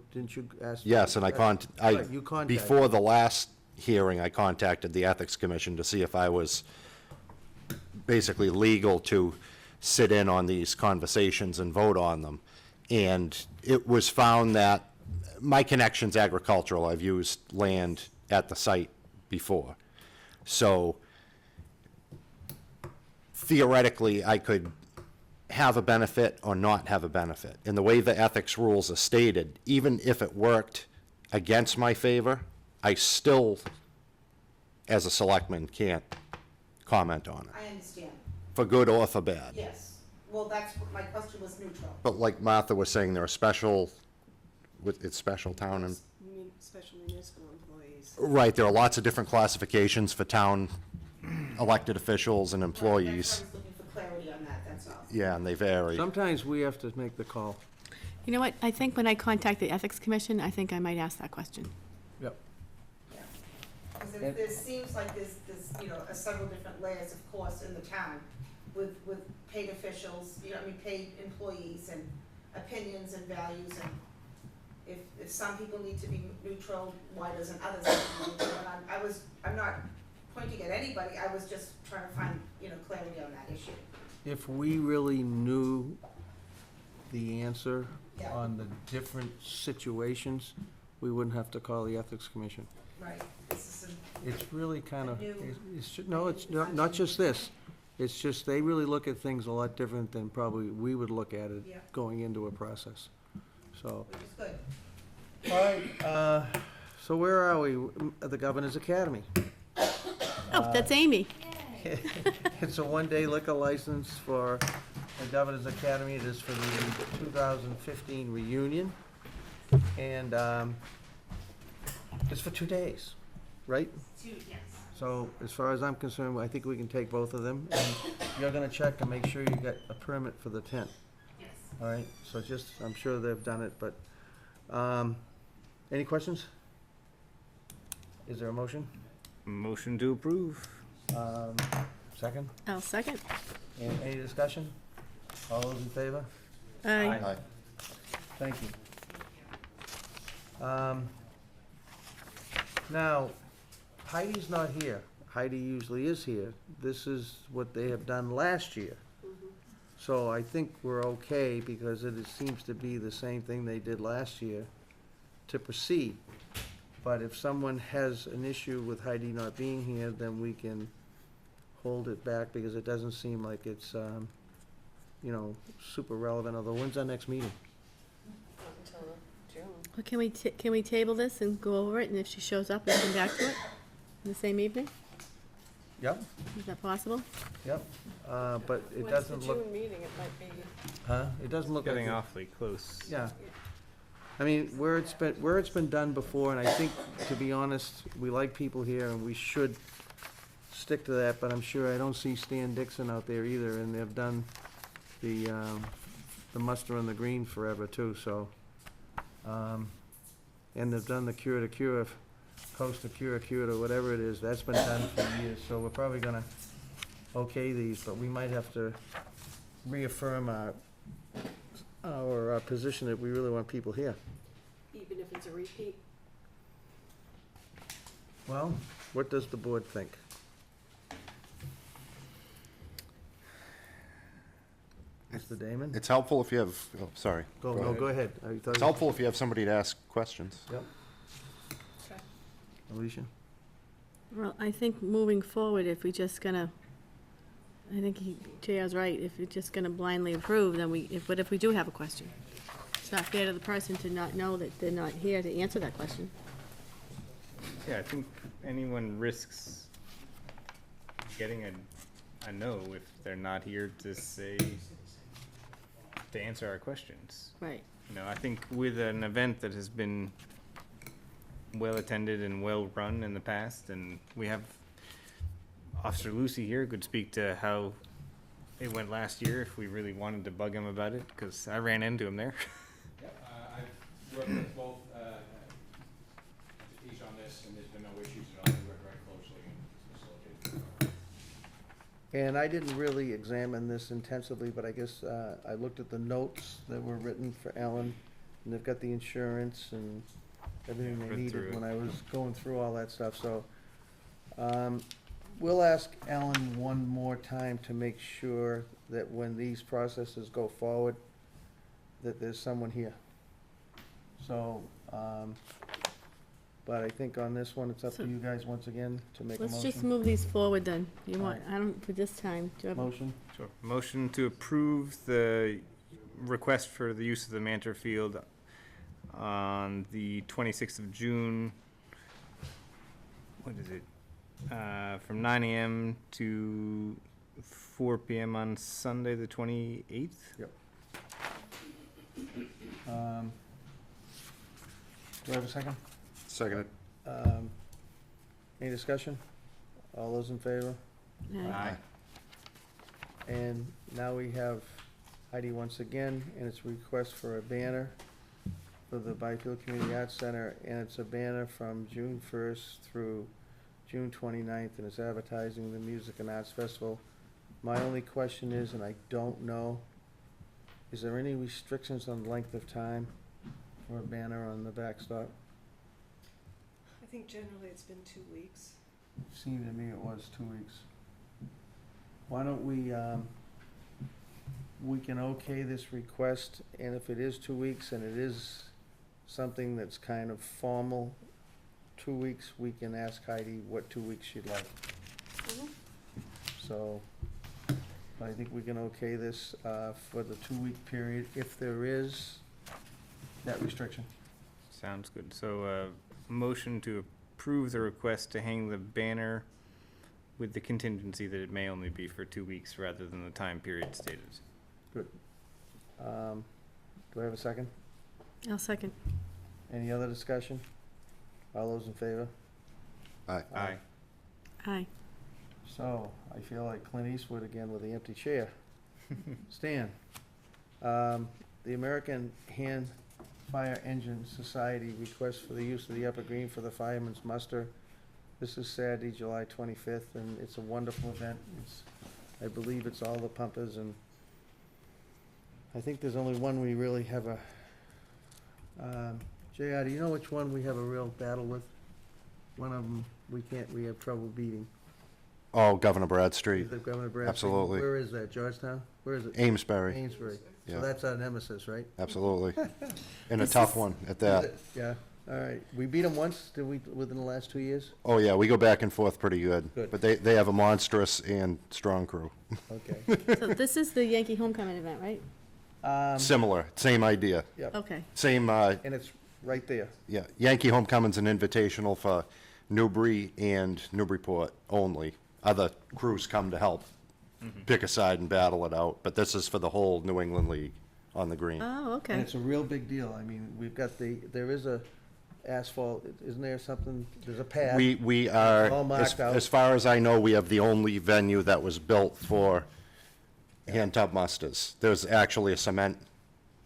ask? Yes, and Right, you contacted. before the last hearing, I contacted the Ethics Commission to see if I was basically legal to sit in on these conversations and vote on them. And it was found that my connection's agricultural. I've used land at the site before. So theoretically, I could have a benefit or not have a benefit. And the way the ethics rules are stated, even if it worked against my favor, I still, as a selectman, can't comment on it, I understand, for good or for bad. yes. Well, that's what my question was, neutral. But like Martha was saying, there are it's special town and, Special municipal employees. right, there are lots of different classifications for town elected officials and Right, that's employees. why I was looking for clarity on that, that's all. Yeah, and they vary. Sometimes we have to make the call. You know what, I think when I contact the Ethics Commission, I think I might ask that question. Yep. Because And- there seems like there's, several different layers, of course, in the town with paid officials, paid employees and opinions and values and if some people need to be neutral, why doesn't others need to be neutral? And I'm not pointing at anybody, I was just trying to find, clarity on that issue. If we really knew the answer Yeah. on the different situations, we wouldn't have to call the Ethics Commission. Right, this is It's really kind of, new- no, it's not just this. It's just they really look at things a lot different than probably we would look at it Yeah. going into a process. So, which is good. all right, so where are we? At the Governor's Academy. Oh, that's Amy. It's a one-day liquor license for the Governor's Academy. It is for the 2015 reunion. And it's for 2 days, right? Yes. So as far as I'm concerned, I think we can take both of them. And you're gonna check and make sure you get a permit for the tent. All right, so just, I'm sure they've done it, but, any questions? Is there a motion? Motion to approve. Second? I'll second. And any discussion? All those in favor? Aye. Aye. Thank you. Now, Heidi's not here. Heidi usually is here. This is what they have done last year. So I think we're okay, because it seems to be the same thing they did last year, to proceed. But if someone has an issue with Heidi not being here, then we can hold it back, because it doesn't seem like it's, super relevant. Although, when's our next meeting? Until June. Well, can we table this and go over it, and if she shows up, we come back to it in the same evening? Yep, Is that possible? yep. But it When's doesn't the look, June meeting? It might be. huh? It doesn't look like. Getting it- awfully close. Yeah. I mean, where it's been done before, and I think, to be honest, we like people here, and we should stick to that, but I'm sure I don't see Stan Dixon out there either, and they've done the muster on the green forever too, so. And they've done the cure to cure, coast to cure to whatever it is, that's been done for years, so we're probably gonna okay these, but we might have to reaffirm our position that we really want people here. Even if it's a repeat. Well, what does the board think? Mr. Damon? It's helpful if you have, oh, sorry. Go ahead. I thought It's you- helpful if you have somebody to ask questions. Yep. Alicia? Well, I think moving forward, if we just gonna, I think JR's right, if you're just gonna blindly approve, then what if we do have a question? It's not fair to the person to not know that they're not here to answer that question. Yeah, I think anyone risks getting a no if they're not here to say, to answer our questions. Right. I think with an event that has been well-attended and well-run in the past, and we have Officer Lucy here, could speak to how it went last year if we really wanted to bug him about it, because I ran into him there. Yep, I've worked with both entities on this, and there's been no issues at all. We work very closely and facilitated. And I didn't really examine this intensively, but I guess I looked at the notes that were written for Ellen, and they've got the insurance and everything they Read needed through it. when I was going through all that stuff, so. We'll ask Ellen one more time to make sure that when these processes go forward, that there's someone here. So, but I think on this one, it's up to you guys once again to make a motion. Let's just move these forward then. You All want, right. I don't, for this time, do you have? Motion? Sure. Motion to approve the request for the use of the Mantor Field on the 26th of June. What is it? From 9 a.m. to 4 p.m. on Sunday, the 28th? Yep. Do I have a second? Seconded. Any discussion? All those in favor? Aye. And now we have Heidi once again, and it's a request for a banner for the Byfield Community Arts Center, and it's a banner from June 1st through June 29th, and it's advertising the Music and Arts Festival. My only question is, and I don't know, is there any restrictions on length of time for a banner on the backstop? I think generally it's been 2 weeks. Seemed to me it was 2 weeks. Why don't we can okay this request, and if it is 2 weeks and it is something that's kind of formal, 2 weeks, we can ask Heidi what 2 weeks she'd like. So, I think we can okay this for the 2 week period if there is that restriction. Sounds good. So, motion to approve the request to hang the banner with the contingency that it may only be for 2 weeks rather than the time period stated. Good. Do I have a second? I'll second. Any other discussion? All those in favor? Aye. Aye. Aye. So, I feel like Clint Eastwood again with the empty chair. Stan, the American Hand Fire Engine Society requests for the use of the upper green for the fireman's muster. This is Saturday, July 25th, and it's a wonderful event. I believe it's all the pumpers, and I think there's only one we really have a, JR, do you know which one we have a real battle with? One of them, we have trouble beating. Oh, Governor Bradstreet, The Governor Bradstreet. Absolutely. Where is that, Georgetown? Where is it? Amesbury, Amesbury. So Yeah. that's our nemesis, right? absolutely. And a This tough is- one at that. Yeah, all right. We beat them once, did we, within the last 2 years? Oh, yeah, we go back and forth pretty good. Good. But they have a monstrous and strong crew. Okay. So this is the Yankee homecoming event, right? Similar, same idea. Yep, Okay. Same, and it's right there. yeah, Yankee Homecoming's an invitational for Newbury and Newburyport only. Other crews come to help pick a side and battle it out, but this is for the whole New England League on the green. Oh, And okay. it's a real big deal. I mean, we've got there is a asphalt, isn't there something, there's a path? We are, All marked out. as far as I know, we have the only venue that was built for hand tub musters. There's actually a cement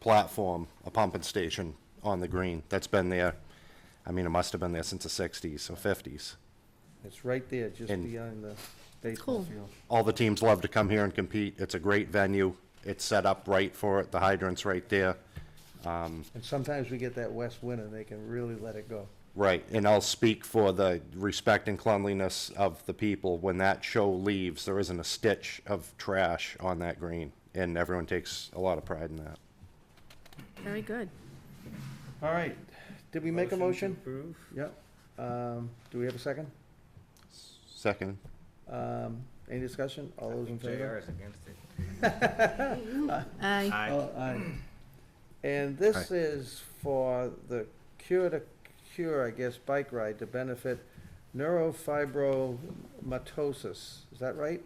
platform, a pumping station on the green that's been there. I mean, it must have been there since the 60s or 50s. It's right there, just And- behind the baseball Cool. field. All the teams love to come here and compete. It's a great venue. It's set up right for it. The hydrant's right there. And sometimes we get that west wind and they can really let it go. Right, and I'll speak for the respect and cleanliness of the people. When that show leaves, there isn't a stitch of trash on that green, and everyone takes a lot of pride in that. Very good. All right, did we make a motion? to approve? Yep. Do we have a second? Second. Any discussion? All those in favor? JR is against it. Aye. Aye. Oh, aye. And this is for the Cure to Cure, I guess, bike ride to benefit neurofibromatosis. Is that right?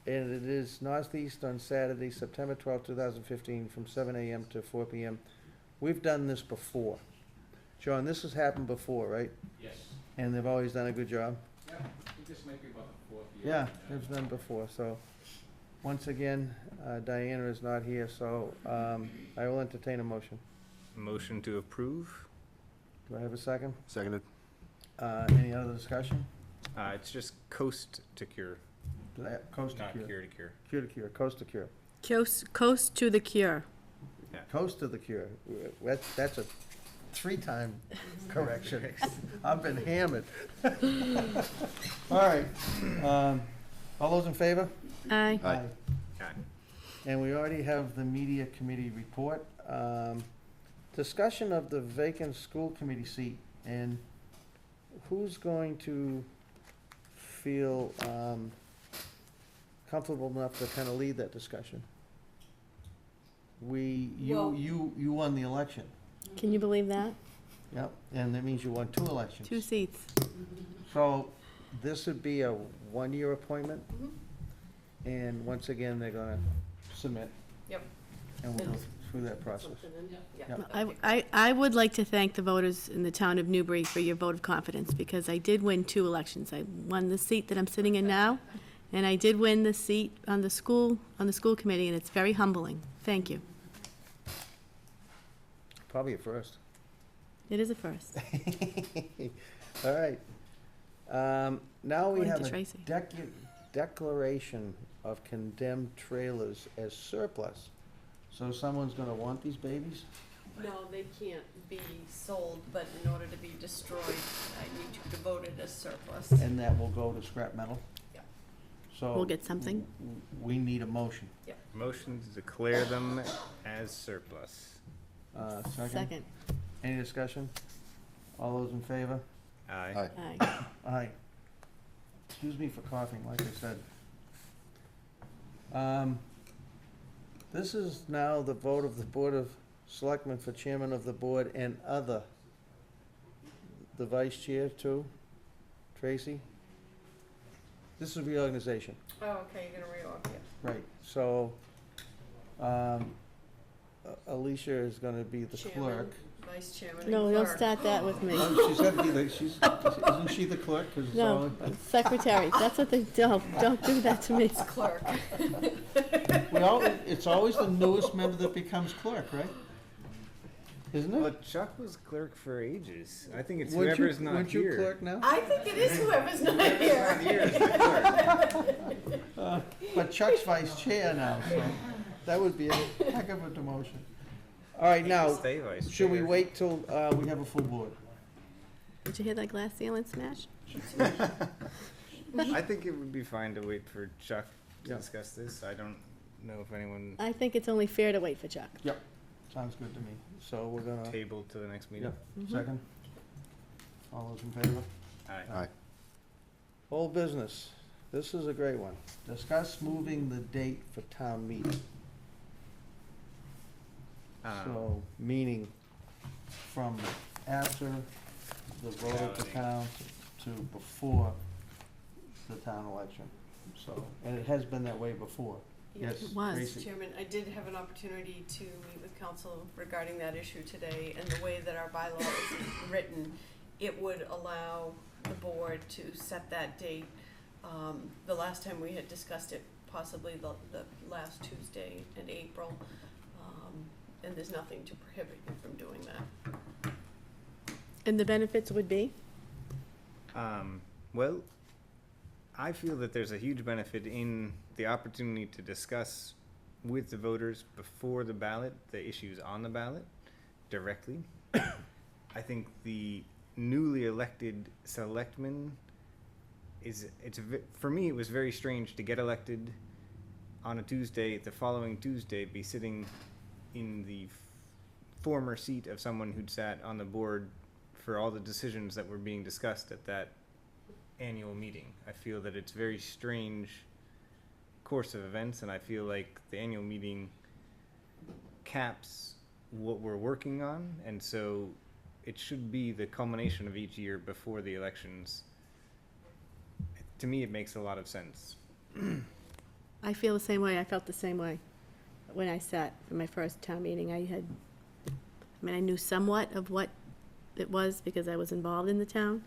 And it is northeast on Saturday, September 12, 2015, from 7 a.m. to 4 p.m. We've done this before. John, this has happened before, right? Yes. And they've always done a good job? Yeah, I think this might be about the fourth year. Yeah, they've done before, so, once again, Diana is not here, so, I will entertain a motion. Motion to approve? Do I have a second? Seconded. Any other discussion? It's just coast to cure, Coast to not cure. cure to cure. Cure to cure, coast to cure. Coast to the cure. Coast to the cure. That's a 3-time correction. I've been hammered. All right, all those in favor? Aye. Aye. Aye. And we already have the media committee report. Discussion of the vacant school committee seat, and who's going to feel comfortable enough to kind of lead that discussion? Well- You won the election, Can you believe that? yep, and that means you won 2 elections. 2 seats. So this would be a 1-year appointment? And once again, they're gonna submit, Yep. and we'll go through that process. I would like to thank the voters in the town of Newbury for your vote of confidence, because I did win 2 elections. I won the seat that I'm sitting in now, and I did win the seat on the school committee, and it's very humbling. Thank you. Probably a first. It is a first. All right. Now we According have to a Tracy. declaration of condemned trailers as surplus. So someone's gonna want these babies? No, they can't be sold, but in order to be destroyed, I need to devote it as surplus. And that will go to scrap metal? Yeah. So. We'll get something. We need a motion. Motion to declare them as surplus. Second. Any discussion? All those in favor? Aye. Aye. Aye. Excuse me for coughing, like I said. This is now the vote of the Board of Selectmen for Chairman of the Board and other. The Vice Chair too, Tracy? This is reorganization, Oh, okay, you're gonna reorg it. right, so, Alicia is gonna be the Chairman, clerk. vice chairman and No, don't clerk. start that with me. Oh, she's got to be the, isn't she the clerk? 'Cause it's No, secretary, that's what they, don't do that to me. Clerk. it's always the newest member that becomes clerk, right? Isn't Well, it? Chuck was clerk for ages. I think it's Weren't whoever's not weren't here. you clerk now? I think it is whoever's not Whoever's not here. here is the clerk. But Chuck's vice chair now, so that would be a heck of a demotion. All right, now, Stay vice should we chair. wait till we have a full board? Did you hear that glass ceiling smash? I think it would be fine to wait for Chuck to Yeah. discuss this. I don't know if anyone I think it's only fair to wait for Chuck. Yep, sounds good to me. So we're gonna, table to the next meeting. yep, second. All those in favor? Aye. Aye. Whole business. This is a great one. Discuss moving the date for town meeting. So, meaning from after the vote of the town to before the town election. So, and it has been that way before. Yes, It was. Tracy. Chairman, I did have an opportunity to meet with council regarding that issue today, and the way that our bylaw is written, it would allow the board to set that date. The last time we had discussed it, possibly the last Tuesday in April, and there's nothing to prohibit you from doing that. And the benefits would be? Well, I feel that there's a huge benefit in the opportunity to discuss with the voters before the ballot, the issues on the ballot directly. I think the newly elected selectmen for me, it was very strange to get elected on a Tuesday, the following Tuesday, be sitting in the former seat of someone who'd sat on the board for all the decisions that were being discussed at that annual meeting. I feel that it's very strange course of events, and I feel like the annual meeting caps what we're working on, and so it should be the culmination of each year before the elections. To me, it makes a lot of sense. I feel the same way. I felt the same way when I sat for my first town meeting. I knew somewhat of what it was because I was involved in the town,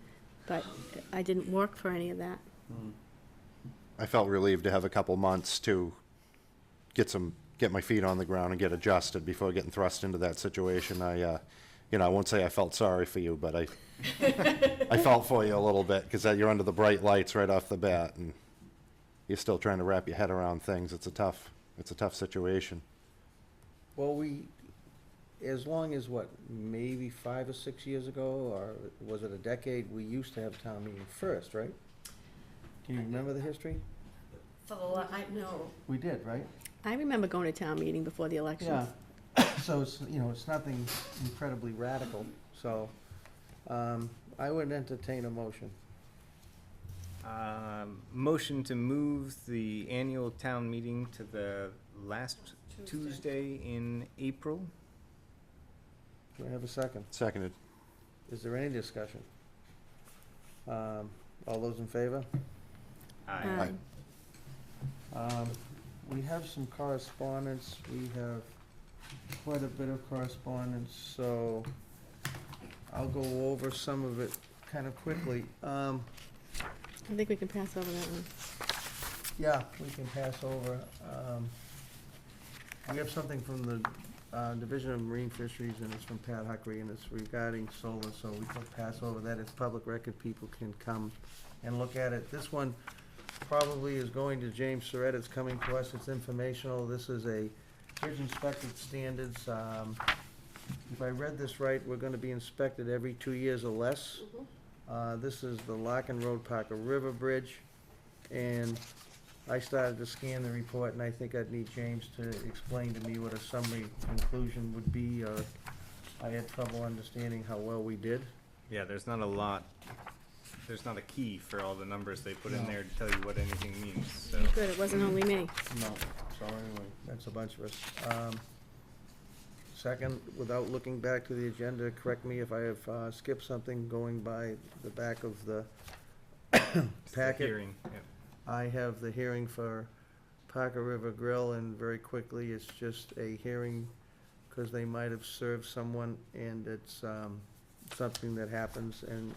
but I didn't work for any of that. I felt relieved to have a couple months to get my feet on the ground and get adjusted before getting thrust into that situation. I won't say I felt sorry for you, but I felt for you a little bit because you're under the bright lights right off the bat, and you're still trying to wrap your head around things. It's a tough situation. Well, as long as what, maybe 5 or 6 years ago, or was it a decade, we used to have town meeting first, right? Do you remember the history? I know. We did, right? I remember going to town meeting before the elections. Yeah. So it's nothing incredibly radical, so, I would entertain a motion. Motion to move the annual town meeting to the last Tuesday in April. Do I have a second? Seconded. Is there any discussion? All those in favor? Aye. We have some correspondence, we have quite a bit of correspondence, so I'll go over some of it kind of quickly. I think we can pass over that one. Yeah, we can pass over. We have something from the Division of Marine Fisheries, and it's from Pat Huckry, and it's regarding solar, so we can pass over that. It's public record, people can come and look at it. This one probably is going to James Surratt, it's coming to us, it's informational. This is a bridge inspected standards. If I read this right, we're gonna be inspected every 2 years or less. This is the Larkin Road Parker River Bridge, and I started to scan the report, and I think I'd need James to explain to me what a summary conclusion would be, or I had trouble understanding how well we did. Yeah, there's not a lot. There's not a key for all the numbers they put in No. there to tell you what anything means, so. Good, it wasn't only me. No, so anyway, that's a bunch of us. Second, without looking back to the agenda, correct me if I have skipped something going by the back of the packet. Hearing, yeah. I have the hearing for Parker River Grill, and very quickly, it's just a hearing because they might have served someone, and it's something that happens. And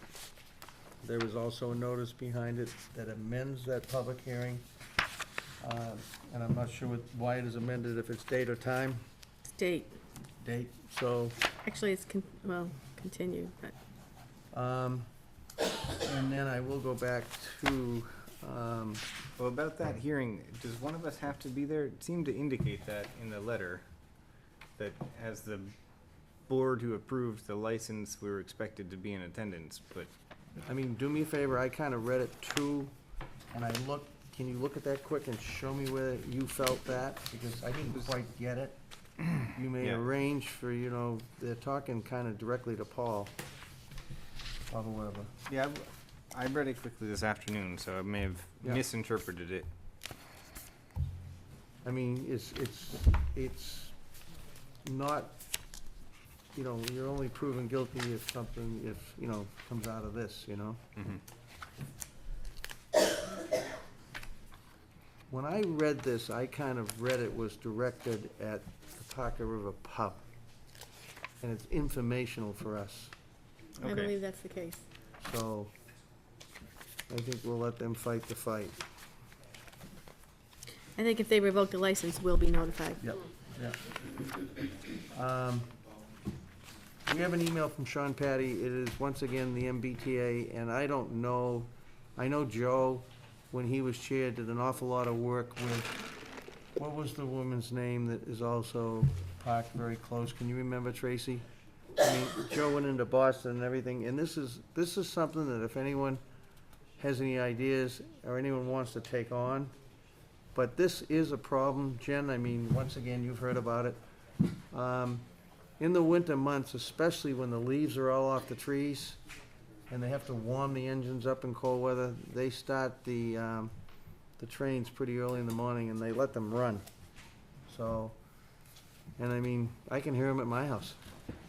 there was also a notice behind it that amends that public hearing. And I'm not sure why it is amended, if it's date or time. Date. Date, so, Actually, it's continued, but and then I will go back to, Well, about that hearing, does one of us have to be there? It seemed to indicate that in the letter, that as the board who approved the license, we were expected to be in attendance, but I mean, do me a favor, I kind of read it too, and I looked, can you look at that quick and show me where you felt that? Because I didn't quite get it. You may Yeah. arrange for, they're talking kind of directly to Paul, or whoever. yeah, I read it quickly this afternoon, so I may have Yeah. misinterpreted it. I mean, it's not, you're only proven guilty if something, comes out of this, When I read this, I kind of read it was directed at the Parker River Pub, and it's informational for us, I Okay. believe that's the case. so I think we'll let them fight the fight. I think if they revoke the license, we'll be notified. Yep. We have an email from Sean Patty. It is once again the MBTA, and I don't know, I know Joe, when he was chair, did an awful lot of work with, what was the woman's name that is also parked very close? Can you remember, Tracy? I mean, Joe went into Boston and everything, and this is something that if anyone has any ideas or anyone wants to take on, but this is a problem, Jen, I mean, once again, you've heard about it. In the winter months, especially when the leaves are all off the trees, and they have to warm the engines up in cold weather, they start the trains pretty early in the morning, and they let them run. So, and I mean, I can hear them at my house.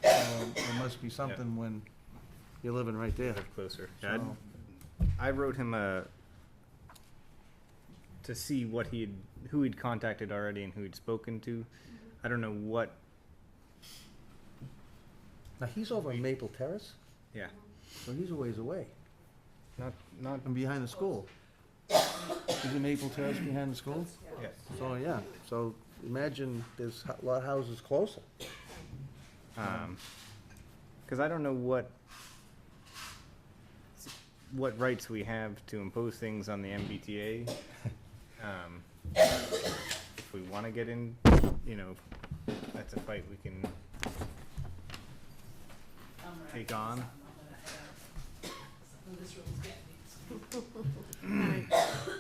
There must be something when you're living right there. Live closer. So- I wrote him to see who he'd contacted already and who he'd spoken to. I don't know what. Now, he's over in Maple Terrace, Yeah, so he's a ways away, not. and behind the school. Is it Maple Terrace behind the school? Yeah. So, yeah, so imagine there's a lot of houses closer. Because I don't know what rights we have to impose things on the MBTA. If we want to get in, that's a fight we can take on. This room's getting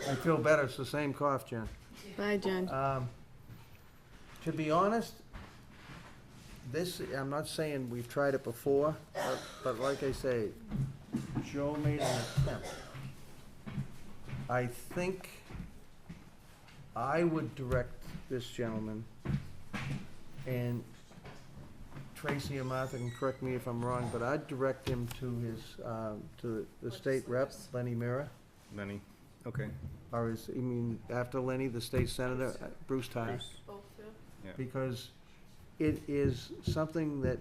I feel better, it's the same cough, Jen. Bye, Jen. To be honest, I'm not saying we've tried it before, but like I say, Joe made an attempt. I think I would direct this gentleman, and Tracy or Martha can correct me if I'm wrong, but I'd direct him to the state rep, Lenny Mira, Lenny, okay. or after Lenny, the state senator, Bruce Tyre. Both, yeah. Because it is something that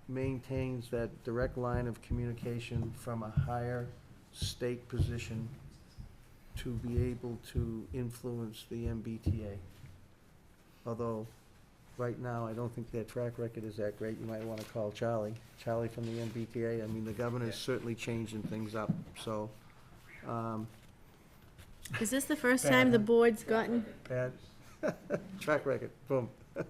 maintains that direct line of communication from a higher state position to be able to influence the MBTA. Although, right now, I don't think their track record is that great. You might want to call Charlie from the MBTA. I mean, the governor's certainly changing things up, so, Is this the first time the board's gotten, bad. Track record, boom.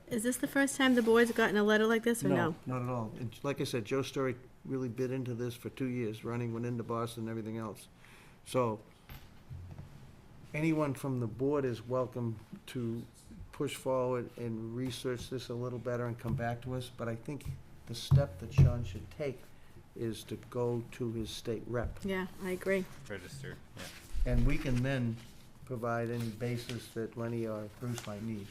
is this the first time the board's gotten a letter like this, or no? Not at all. And like I said, Joe Story really bit into this for 2 years, went into Boston and everything else. So, anyone from the board is welcome to push forward and research this a little better and come back to us. But I think the step that Sean should take is to go to his state rep. Yeah, I agree. Register, yeah. And we can then provide any basis that Lenny or Bruce might need.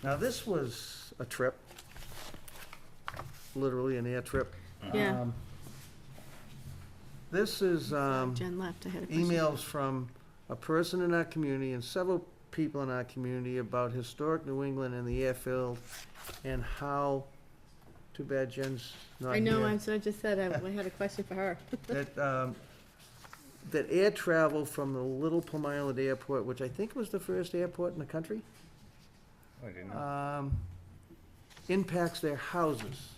Now, this was a trip, literally an air trip. Yeah. This is Jen left, I had a question. emails from a person in our community and several people in our community about historic New England and the airfield and how, too bad Jen's not I know, here. so I just said I had a question for her. That air travel from the Little Plum Island Airport, which I think was the first airport in the country, I didn't know. impacts their houses.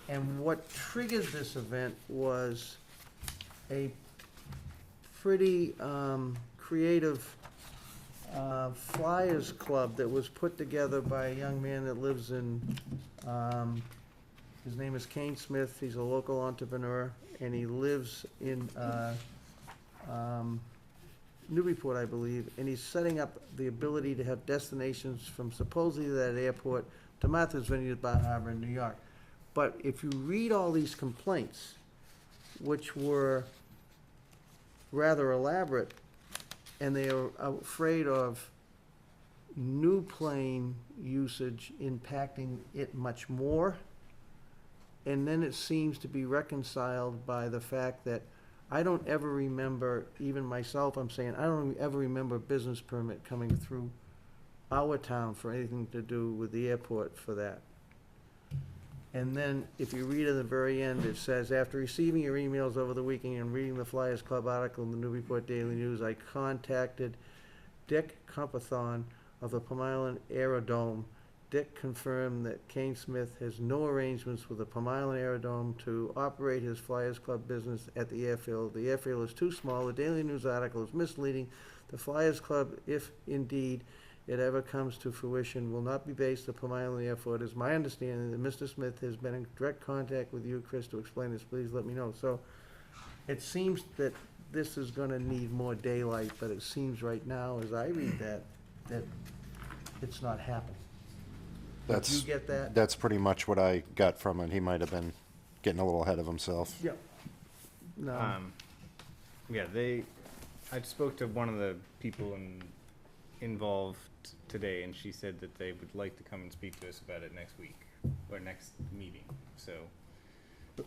And what triggered this event was a pretty creative Flyers Club that was put together by a young man that lives in, his name is Kane Smith. He's a local entrepreneur, and he lives in Newburyport, I believe, and he's setting up the ability to have destinations from supposedly that airport to Martha's Vineyard, Bar Harbor in New York. But if you read all these complaints, which were rather elaborate, and they are afraid of new plane usage impacting it much more, and then it seems to be reconciled by the fact that I don't ever remember, even myself, I'm saying, I don't ever remember a business permit coming through our town for anything to do with the airport for that. And then, if you read at the very end, it says, after receiving your emails over the weekend and reading the Flyers Club article in the Newburyport Daily News, I contacted Dick Compathon of the Plum Island Aerodome. Dick confirmed that Kane Smith has no arrangements with the Plum Island Aerodome to operate his Flyers Club business at the airfield. The airfield is too small. The Daily News article is misleading. The Flyers Club, if indeed it ever comes to fruition, will not be based at Plum Island Airport. It is my understanding that Mr. Smith has been in direct contact with you, Chris, to explain this. Please let me know. So it seems that this is gonna need more daylight, but it seems right now, as I read that it's not happening. Did That's, you get that? that's pretty much what I got from it. He might have been getting a little ahead of himself. Yeah. No, Yeah, I spoke to one of the people involved today, and she said that they would like to come and speak to us about it next week, or next meeting, so.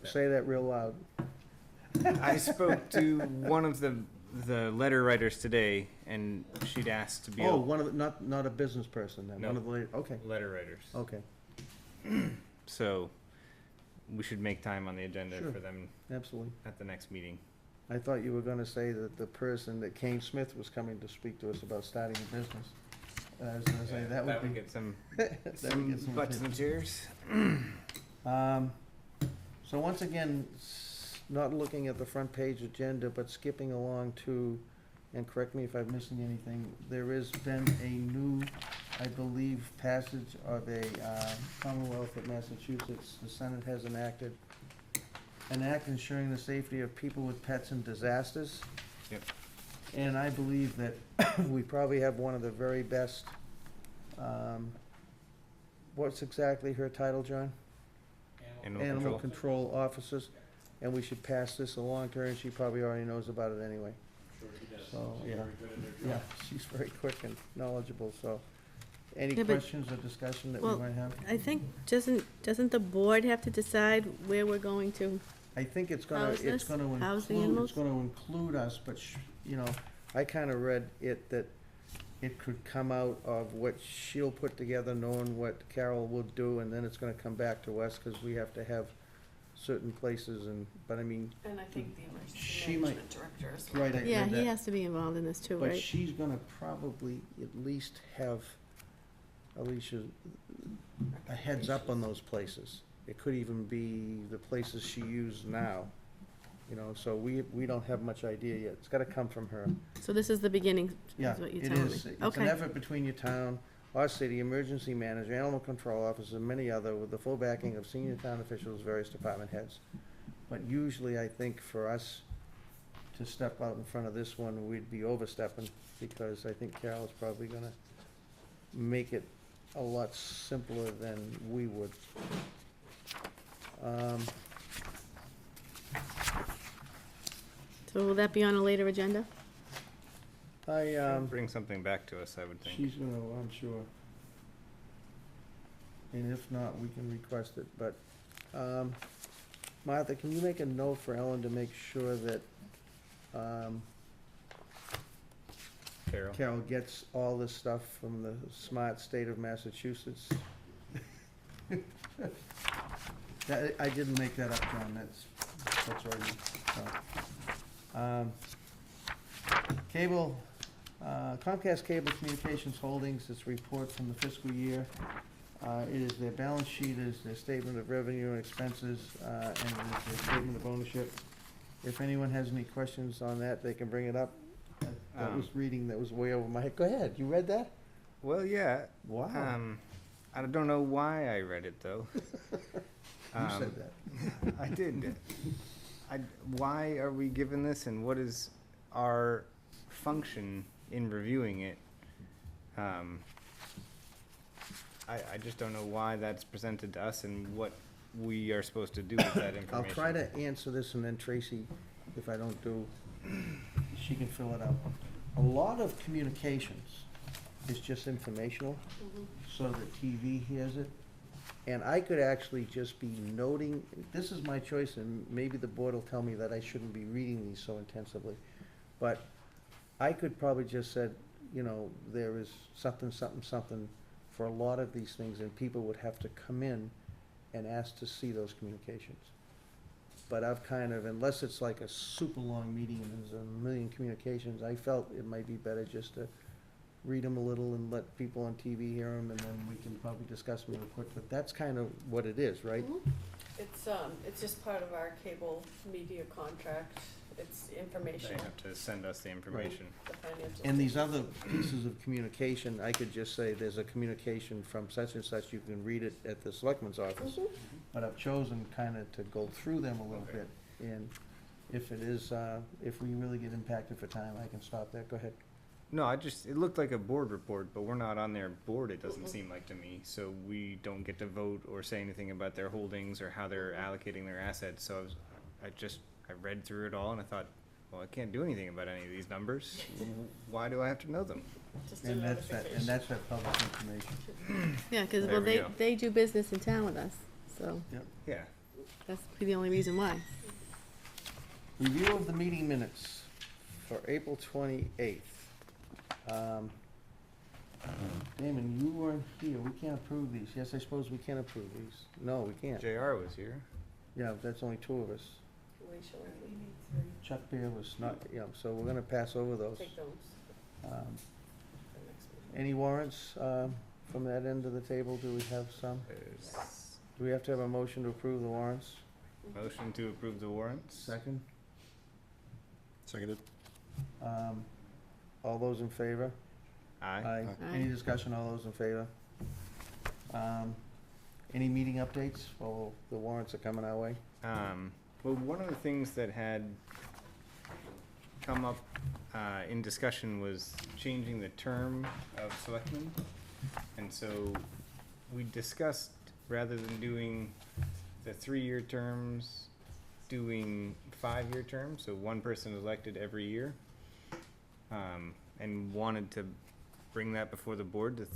say that real loud. I spoke to one of the letter writers today, and she'd asked to be Oh, one of the, not a business person then, No. one of the, okay, letter writers. okay, So we should make time on the agenda Sure. for them absolutely. at the next meeting. I thought you were gonna say that the person, that Kane Smith was coming to speak to us about starting a business. I was gonna say, that would be. get some that would get some butts in attention. chairs. So once again, not looking at the front page agenda, but skipping along to, and correct me if I'm missing anything, there has been a new, I believe, passage of a Commonwealth of Massachusetts. The Senate has enacted an act ensuring the safety of people with pets in disasters. Yep. And I believe that we probably have one of the very best, what's exactly her title, John? Animal control officers, and we should pass this along to her, and she probably already knows about it anyway. Sure he does. So, He's yeah. very good at their Yeah, job. she's very quick and knowledgeable, so. Any Yeah, but- questions or discussion that we Well, might have? I think, doesn't the board have to decide where we're going to? I think it's gonna, How's it's this? gonna How's the include, animals? it's gonna include us, but you know, I kinda read it that it could come out of what she'll put together, knowing what Carol will do, and then it's gonna come back to us, cause we have to have certain places and, but I mean, And I think the She emergency might- management director as well. right, I Yeah, read he that. has to be involved in this too, But right? she's gonna probably at least have Alicia a heads up on those places. It could even be the places she used now, you know, so we don't have much idea yet. It's gotta come from her. So this is the beginning, Yeah, is what you're it telling me? is. It's an Okay. effort between your town, our city, emergency manager, animal control officer, and many other, with the full backing of senior town officials, various department heads. But usually, I think for us to step out in front of this one, we'd be overstepping, because I think Carol's probably gonna make it a lot simpler than we would. So will that be on a later agenda? Bring something back to us, I would think. She's gonna, I'm sure. And if not, we can request it, but, Martha, can you make a note for Ellen to make sure that, Carol. Carol gets all this stuff from the smart state of Massachusetts. I didn't make that up, John, that's right. Cable, Comcast Cable Communications Holdings, its report from the fiscal year. It is their balance sheet, is their statement of revenue and expenses, and it is their statement of ownership. If anyone has any questions on that, they can bring it up. That was reading, that was way over my head. Go ahead, you read that? Well, yeah. Wow. I don't know why I read it though. You said that. I did. Why are we given this, and what is our function in reviewing it? I just don't know why that's presented to us and what we are supposed to do with that information. I'll try to answer this, and then Tracy, if I don't do, she can fill it out. A lot of communications is just informational, so that TV hears it. And I could actually just be noting, this is my choice, and maybe the board will tell me that I shouldn't be reading these so intensively. But I could probably just said, you know, there is something, something, something for a lot of these things, and people would have to come in and ask to see those communications. But I've kind of, unless it's like a super long meeting and there's a million communications, I felt it might be better just to read them a little and let people on TV hear them, and then we can probably discuss them real quick. But that's kind of what it is, right? It's just part of our cable media contract. It's information. They have to send us the information. The financial And these statements. other pieces of communication, I could just say, there's a communication from such and such, you can read it at the selectman's office. But I've chosen kind of to go through them a little bit, and if it is, if we really get impacted for time, I can stop that. Go ahead. No, it looked like a board report, but we're not on their board, it doesn't seem like to me. So we don't get to vote or say anything about their holdings or how they're allocating their assets. So I read through it all and I thought, well, I can't do anything about any of these numbers. Why do I have to know them? Just a And that's that public information. Yeah, because, There well, we go. they do business in town with us, so Yeah. that's the only reason why. Review of the meeting minutes for April 28th. Damon, you weren't here, we can't approve these. Yes, I suppose we can approve these. No, we can't. JR was here. Yeah, that's only two of us. Alicia, we need Chuck Beer was not, you know, so we're gonna pass over those. to take those Um, for next meeting. Any warrants from that end of the table? Do we have some? There's Do we have to have a motion to approve the warrants? motion to approve the warrants. Second? Seconded. All those in favor? Aye. Aye. Any discussion, all those in favor? Any meeting updates? Well, the warrants are coming our way. Well, one of the things that had come up in discussion was changing the term of selectmen. And so we discussed, rather than doing the 3-year terms, doing 5-year terms, so one person is elected every year. And wanted to bring that before the board to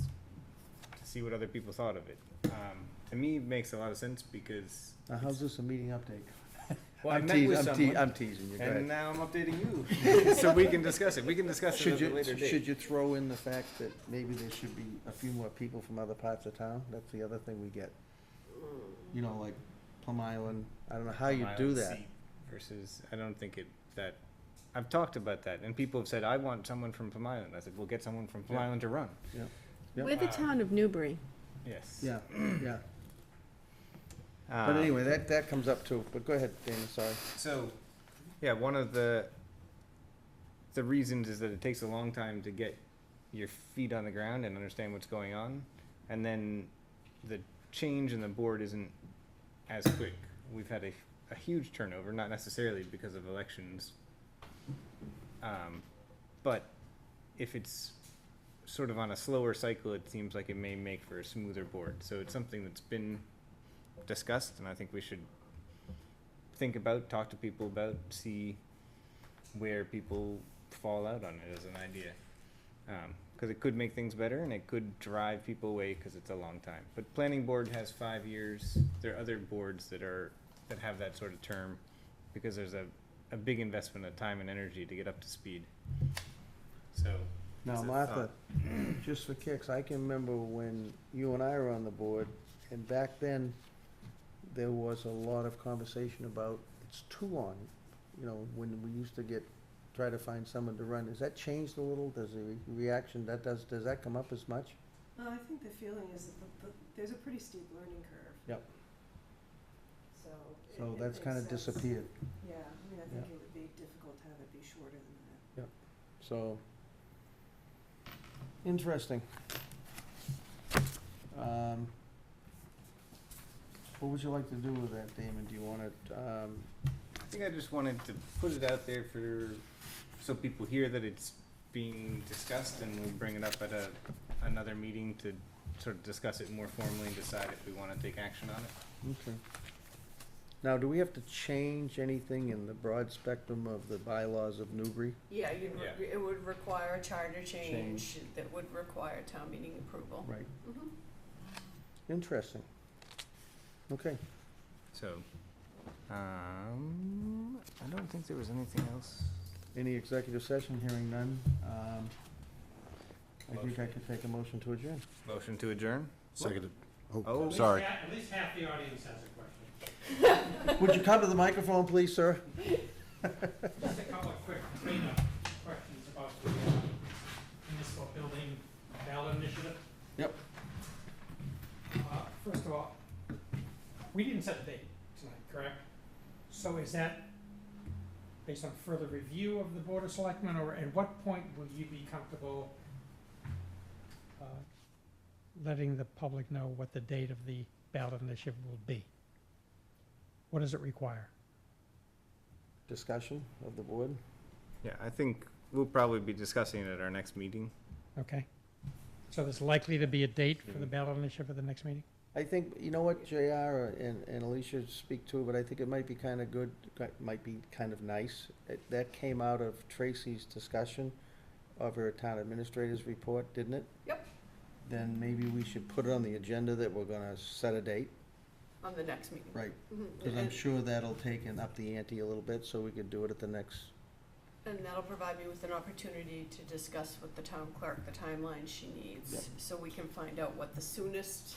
see what other people thought of it. To me, it makes a lot of sense because. Now, how's this a meeting update? Well, I I'm met teas- with I'm someone. I'm teasing you, go And ahead. now I'm updating you, so we can discuss it. We can discuss it Should at you, a later date. should you throw in the fact that maybe there should be a few more people from other parts of town? That's the other thing we get. You know, like Plum Island, I don't know how you do Island that. seat Versus, I don't think that, I've talked about that, and people have said, I want someone from Plum Island. I said, well, get someone from Plum Yeah. Island to run. Yep. We're the town of Newbury. Yes. Yeah, yeah. But anyway, that comes up too, but go ahead, Dana, sorry. So, yeah, one of the reasons is that it takes a long time to get your feet on the ground and understand what's going on, and then the change in the board isn't as quick. We've had a huge turnover, not necessarily because of elections, but if it's sort of on a slower cycle, it seems like it may make for a smoother board. So it's something that's been discussed, and I think we should think about, talk to people about, see where people fall out on it as an idea. Because it could make things better, and it could drive people away because it's a long time. But planning board has 5 years. There are other boards that have that sort of term, because there's a big investment of time and energy to get up to speed. So Now, It's a Martha, just for kicks, I can remember when you and I were on the board, and back then, there was a lot of conversation about, it's too long. You know, when we used to try to find someone to run, has that changed a little? Does the reaction, does that come up as much? I think the feeling is that there's a pretty steep learning curve. Yep. So. So that's kind of disappeared. Yeah, I mean, I Yeah. think it would be difficult to have it be shorter than that. So, interesting. What would you like to do with that, Damon? Do you want it, I think I just wanted to put it out there so people hear that it's being discussed, and we'll bring it up at another meeting to sort of discuss it more formally and decide if we want to take action on it. okay. Now, do we have to change anything in the broad spectrum of the bylaws of Newbury? Yeah, Yeah. it would require a charter change Change. that would require town meeting approval. Right, Mhm. interesting. Okay, So, I don't think there was anything else. any executive session, hearing none. I think I could take a motion to adjourn. Motion to adjourn? Seconded. Oh. Oh, sorry. At least half the audience has a question. Would you come to the microphone, please, sir? Just a couple of quick cleanup questions about the municipal building ballot initiative. Yep. First of all, we didn't set a date tonight, correct? So is that based on further review of the Board of Selectmen, or at what point will you be comfortable letting the public know what the date of the ballot initiative will be? What does it require? Discussion of the board? Yeah, I think we'll probably be discussing it at our next meeting. Okay. So there's likely to be a date for the ballot initiative at the next meeting? I think, you know what, JR and Alicia speak to, but I think it might be kind of good, might be kind of nice. That came out of Tracy's discussion of her town administrator's report, didn't it? Yep. Then maybe we should put it on the agenda that we're gonna set a date. On the next meeting. Right. Mhm. Because I'm sure that'll take up the ante a little bit, so we could do it at the next, And that'll provide me with an opportunity to discuss with the town clerk the timeline she needs. Yep. So we can find out what the soonest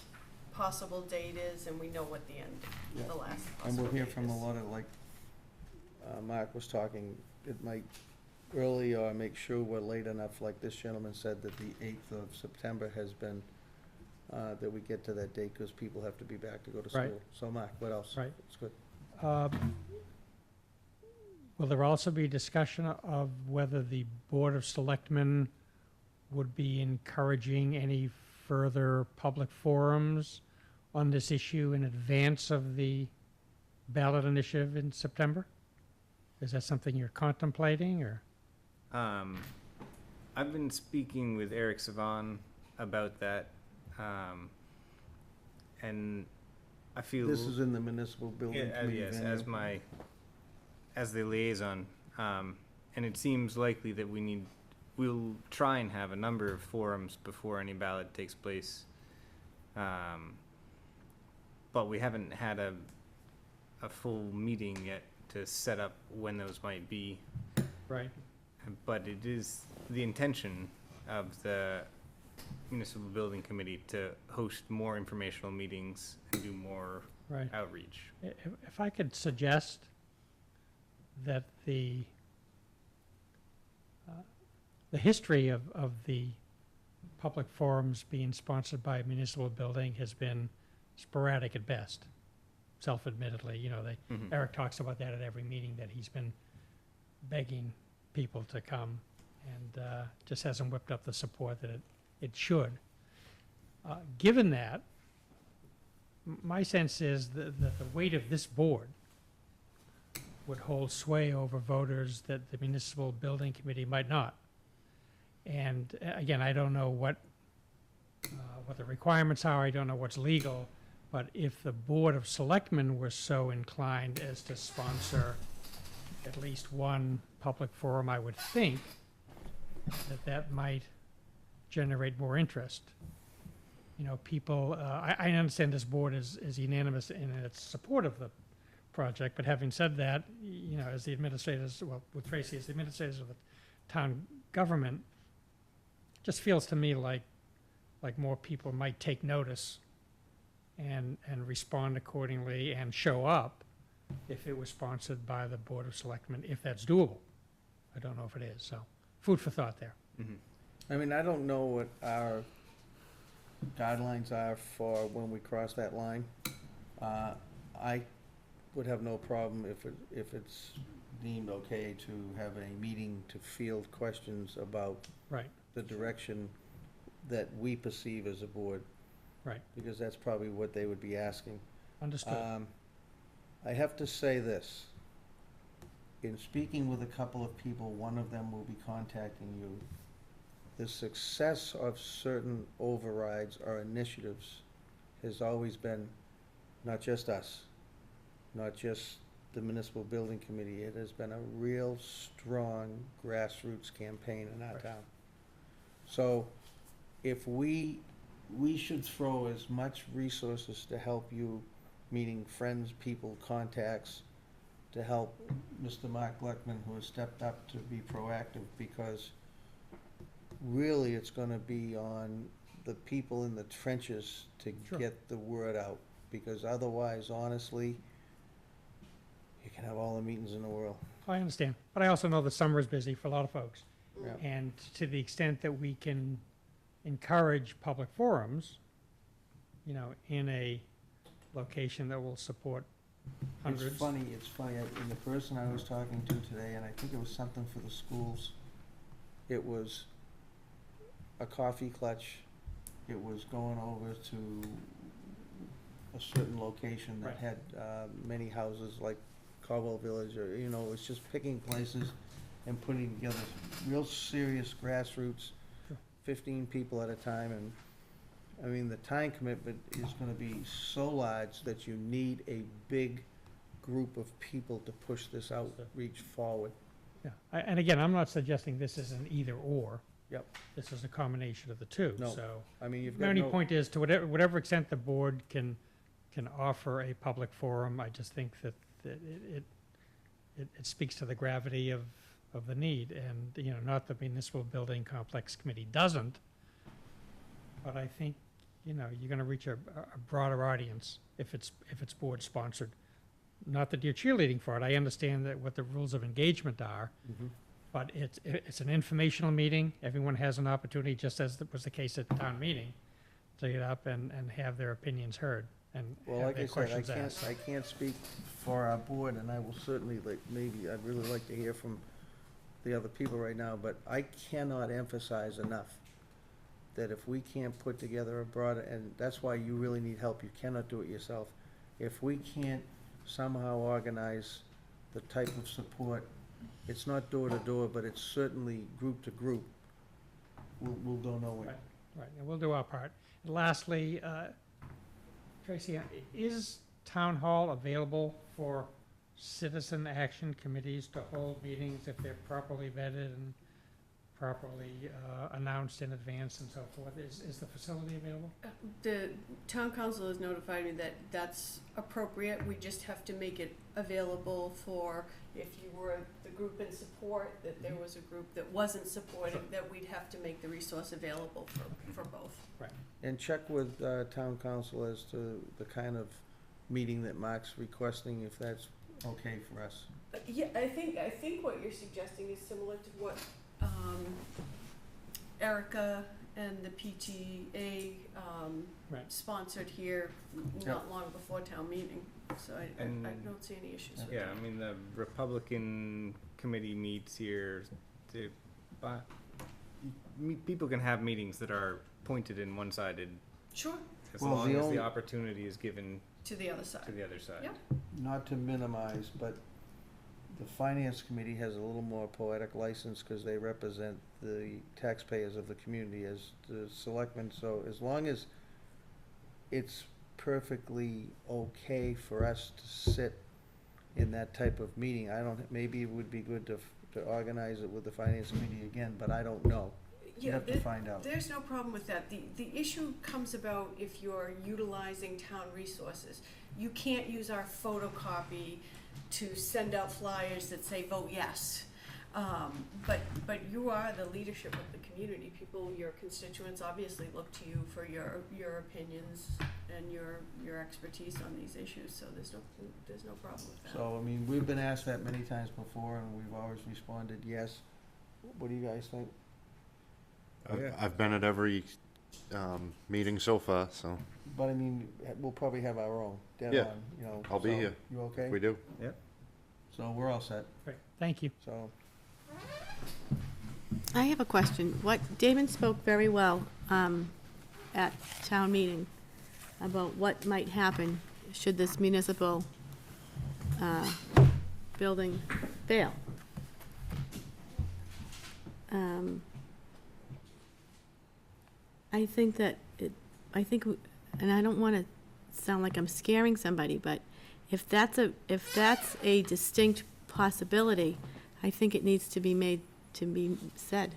possible date is, and we know what the end, Yep. the last and possible we'll hear date from a is. lot of, like, Mark was talking, it might early or make sure we're late enough, like this gentleman said, that the 8th of September has been, that we get to that date, because people have to be back to go to Right. school. So, Mark, what else? Right. It's good. Will there also be discussion of whether the Board of Selectmen would be encouraging any further public forums on this issue in advance of the ballot initiative in September? Is that something you're contemplating, or? I've been speaking with Eric Savan about that, and I feel. This is in the municipal building Yeah, committee yes, venue. as the liaison, and it seems likely that we'll try and have a number of forums before any ballot takes place. But we haven't had a full meeting yet to set up when those might be. Right. But it is the intention of the municipal building committee to host more informational meetings and do more Right. outreach. If I could suggest that the history of the public forums being sponsored by a municipal building has been sporadic at best, self-admittedly. You know, Mhm. Eric talks about that at every meeting, that he's been begging people to come, and just hasn't whipped up the support that it should. Given that, my sense is that the weight of this board would hold sway over voters that the municipal building committee might not. And again, I don't know what the requirements are, I don't know what's legal, but if the Board of Selectmen were so inclined as to sponsor at least one public forum, I would think that might generate more interest. You know, people, I understand this board is unanimous in its support of the project, but having said that, you know, as the administrators, well, with Tracy as the administrators of the town government, just feels to me like more people might take notice and respond accordingly and show up if it was sponsored by the Board of Selectmen, if that's doable. I don't know if it is, so food for thought there. I mean, I don't know what our guidelines are for when we cross that line. I would have no problem if it's deemed okay to have a meeting to field questions about Right, the direction that we perceive as a board, right, because that's probably what they would be asking. understood. I have to say this. In speaking with a couple of people, one of them will be contacting you. The success of certain overrides or initiatives has always been not just us, not just the municipal building committee. It has been a real strong grassroots campaign in our Right. town. So if we should throw as much resources to help you, meaning friends, people, contacts, to help Mr. Mark Gluckman, who has stepped up to be proactive, because really it's gonna be on the people in the trenches to Sure. get the word out, because otherwise, honestly, you can have all the meetings in the world. I understand, but I also know the summer is busy for a lot of folks. Yeah. And to the extent that we can encourage public forums, you know, in a location that will support hundreds. It's funny, and the person I was talking to today, and I think it was something for the schools, it was a coffee clutch, it was going over to a certain location that Right. had many houses, like Caldwell Village, or, you know, it was just picking places and putting together real serious grassroots, Sure. 15 people at a time, and, I mean, the time commitment is gonna be so large that you need a big group of people to push this outreach forward. Yeah, and again, I'm not suggesting this is an either or. Yep. This is a combination of the two, No. so. I mean, you've My got only no, point is, to whatever extent the board can offer a public forum, I just think that it speaks to the gravity of the need, and, you know, not the municipal building complex committee doesn't, but I think, you know, you're gonna reach a broader audience if it's board sponsored. Not that you're cheerleading for it, I understand that what the rules of engagement are, Mhm. but it's an informational meeting, everyone has an opportunity, just as was the case at the town meeting, to get up and have their opinions heard and Well, have like I their said, questions asked. I can't speak for our board, and I will certainly, maybe, I'd really like to hear from the other people right now, but I cannot emphasize enough that if we can't put together a broader, and that's why you really need help, you cannot do it yourself. If we can't somehow organize the type of support, it's not door to door, but it's certainly group to group, we'll go nowhere. Right, and we'll do our part. And lastly, Tracy, is town hall available for citizen action committees to hold meetings if they're properly vetted and properly announced in advance and so forth? Is the facility available? The town council has notified me that that's appropriate, we just have to make it available for, if you were the group in support, that there was a group that wasn't supporting, that we'd have to make the resource available for both. And check with town council as to the kind of meeting that Mark's requesting, if that's okay for us. Yeah, I think what you're suggesting is similar to what, Erica and the PTA, Right. sponsored here not long before town meeting, so I And- don't see any issues with that. Yeah, I mean, the Republican committee meets here to, people can have meetings that are pointed and one-sided Sure, as Well, long the as only- the opportunity is given to the other to side. the other side. Yep. Not to minimize, but the finance committee has a little more poetic license because they represent the taxpayers of the community as the selectmen. So as long as it's perfectly okay for us to sit in that type of meeting, maybe it would be good to organize it with the finance committee again, but I don't know. You have to find out. There's no problem with that. The issue comes about if you're utilizing town resources. You can't use our photocopy to send out flyers that say vote yes. But but you are the leadership of the community. People, your constituents obviously look to you for your opinions and your expertise on these issues, so there's no problem with that. So, I mean, we've been asked that many times before, and we've always responded yes. What do you guys think? I've been at every meeting so far, so But I mean, we'll probably have our own, dead Yeah. on, you know. I'll be so, here. You okay? we do. So we're all set, Great, thank you. so. I have a question. Damon spoke very well at town meeting about what might happen should this municipal building fail. I think that and I don't want to sound like I'm scaring somebody, but if that's a distinct possibility, I think it needs to be made to be said.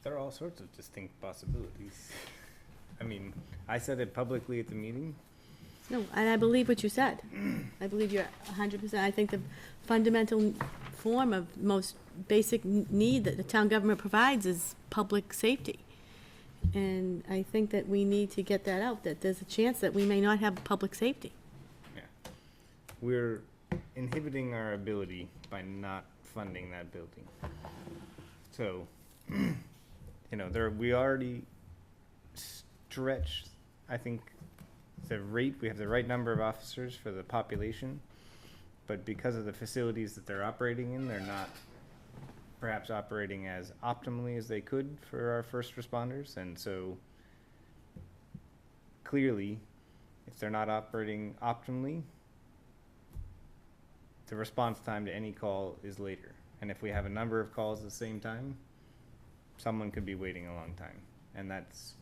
There are all sorts of distinct possibilities. I mean, I said it publicly at the meeting. No, and I believe what you said. I believe you're 100%. I think the fundamental form of most basic need that the town government provides is public safety. And I think that we need to get that out, that there's a chance that we may not have public safety. Yeah. We're inhibiting our ability by not funding that building. So, you know, we already stretched, I think, the rate. We have the right number of officers for the population, but because of the facilities that they're operating in, they're not perhaps operating as optimally as they could for our first responders. And so clearly, if they're not operating optimally, the response time to any call is later. And if we have a number of calls at the same time, someone could be waiting a long time. And that's,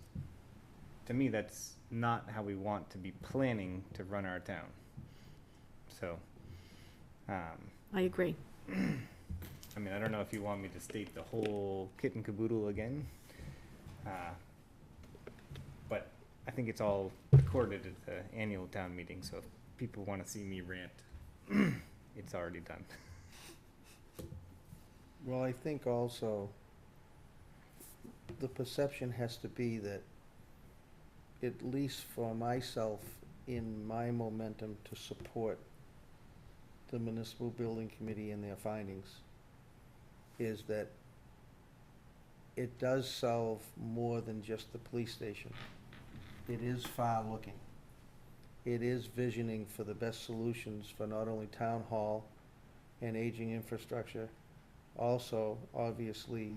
to me, that's not how we want to be planning to run our town. So, I agree. I mean, I don't know if you want me to state the whole kit and caboodle again, but I think it's all recorded at the annual town meeting, so if people want to see me rant, it's already done. Well, I think also the perception has to be that, at least for myself, in my momentum to support the municipal building committee and their findings, is that it does solve more than just the police station. It is far-looking. It is visioning for the best solutions for not only town hall and aging infrastructure, also, obviously,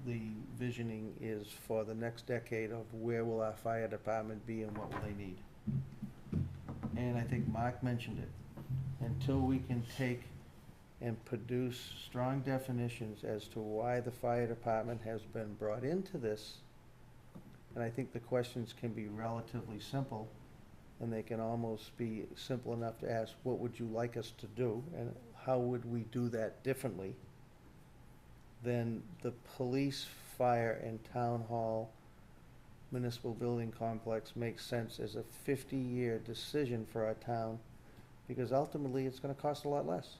the visioning is for the next decade of where will our fire department be and what will they need. And I think Mark mentioned it. Until we can take and produce strong definitions as to why the fire department has been brought into this, and I think the questions can be relatively simple, and they can almost be simple enough to ask, what would you like us to do, and how would we do that differently? Then the police, fire, and town hall municipal building complex makes sense as a 50-year decision for our town, because ultimately it's gonna cost a lot less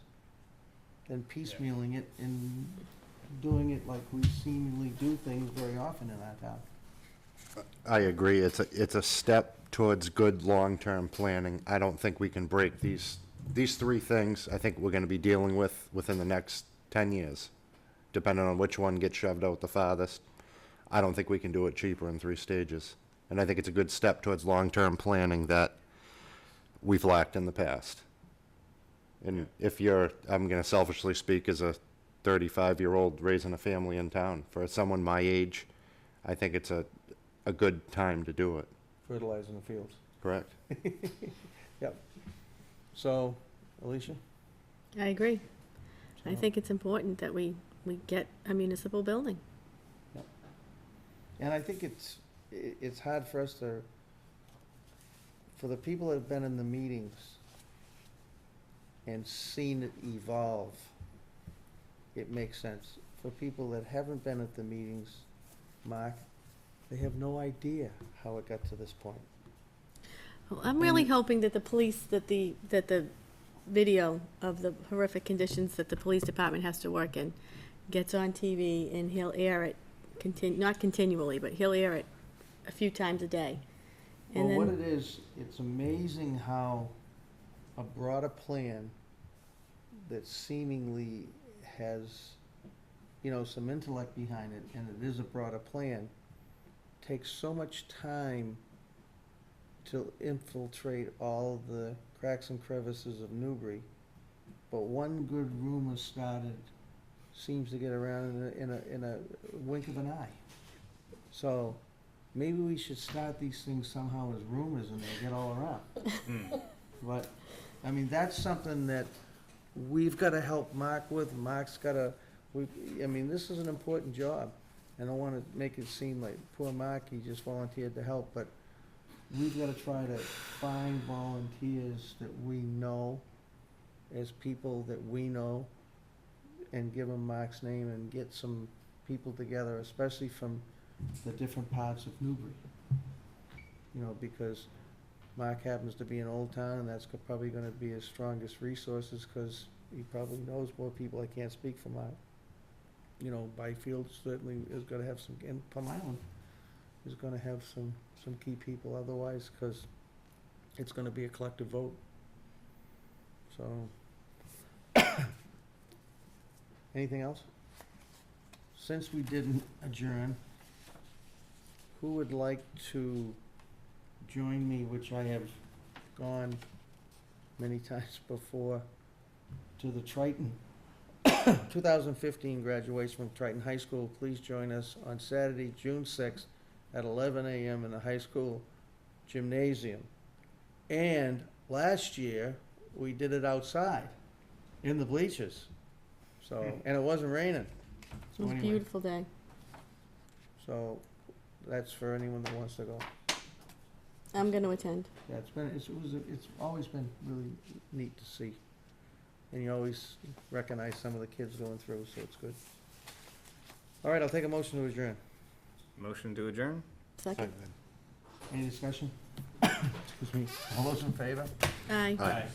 than piecemealing it and doing it like we seemingly do things very often in our town. I agree. It's a step towards good long-term planning. I don't think we can break these three things. I think we're going to be dealing with within the next 10 years, depending on which one gets shoved out the farthest. I don't think we can do it cheaper in 3 stages. And I think it's a good step towards long-term planning that we've lacked in the past. And I'm going to selfishly speak as a 35-year-old raising a family in town. For someone my age, I think it's a good time to do it. Fertilizing the fields. Correct. Yep. So, Alicia? I agree. I think it's important that we get a municipal building. And I think it's hard for us for the people that have been in the meetings and seen it evolve, it makes sense. For people that haven't been at the meetings, Mark, they have no idea how it got to this point. Well, I'm really hoping that the police, that the video of the horrific conditions that the police department has to work in, gets on TV, and he'll air it, not continually, but he'll air it a few times a day. And Well, what then, it is, it's amazing how a broader plan that seemingly has, you know, some intellect behind it, and it is a broader plan, takes so much time to infiltrate all the cracks and crevices of Newbury. But one good rumor started, seems to get around in a wink of an eye. So maybe we should start these things somehow as rumors and they get all around. But, I mean, that's something that we've gotta help Mark with. Mark's gotta, I mean, this is an important job. I don't wanna make it seem like poor Mark, he just volunteered to help, but we've gotta try to find volunteers that we know, as people that we know, and give them Mark's name and get some people together, especially from the different parts of Newbury. You know, because Mark happens to be in Old Town, and that's probably gonna be his strongest resources, cause he probably knows more people. I can't speak for Mark. You know, Byfield certainly is gonna have some, and Plum Island is gonna have some key people otherwise, cause it's gonna be a collective vote. So, anything else? Since we didn't adjourn, who would like to join me, which I have gone many times before, to the Triton 2015 graduation from Triton High School? Please join us on Saturday, June 6th at 11 a.m. in the high school gymnasium. And last year, we did it outside in the bleachers. So, and it wasn't raining. it So was a anyway, beautiful day. so that's for anyone that wants to go. I'm gonna attend. Yeah, it's always been really neat to see. And you always recognize some of the kids going through, so it's good. All right, I'll take a motion to adjourn. Motion to adjourn? Second. Any discussion? Excuse me. All those in favor? Aye. Aye.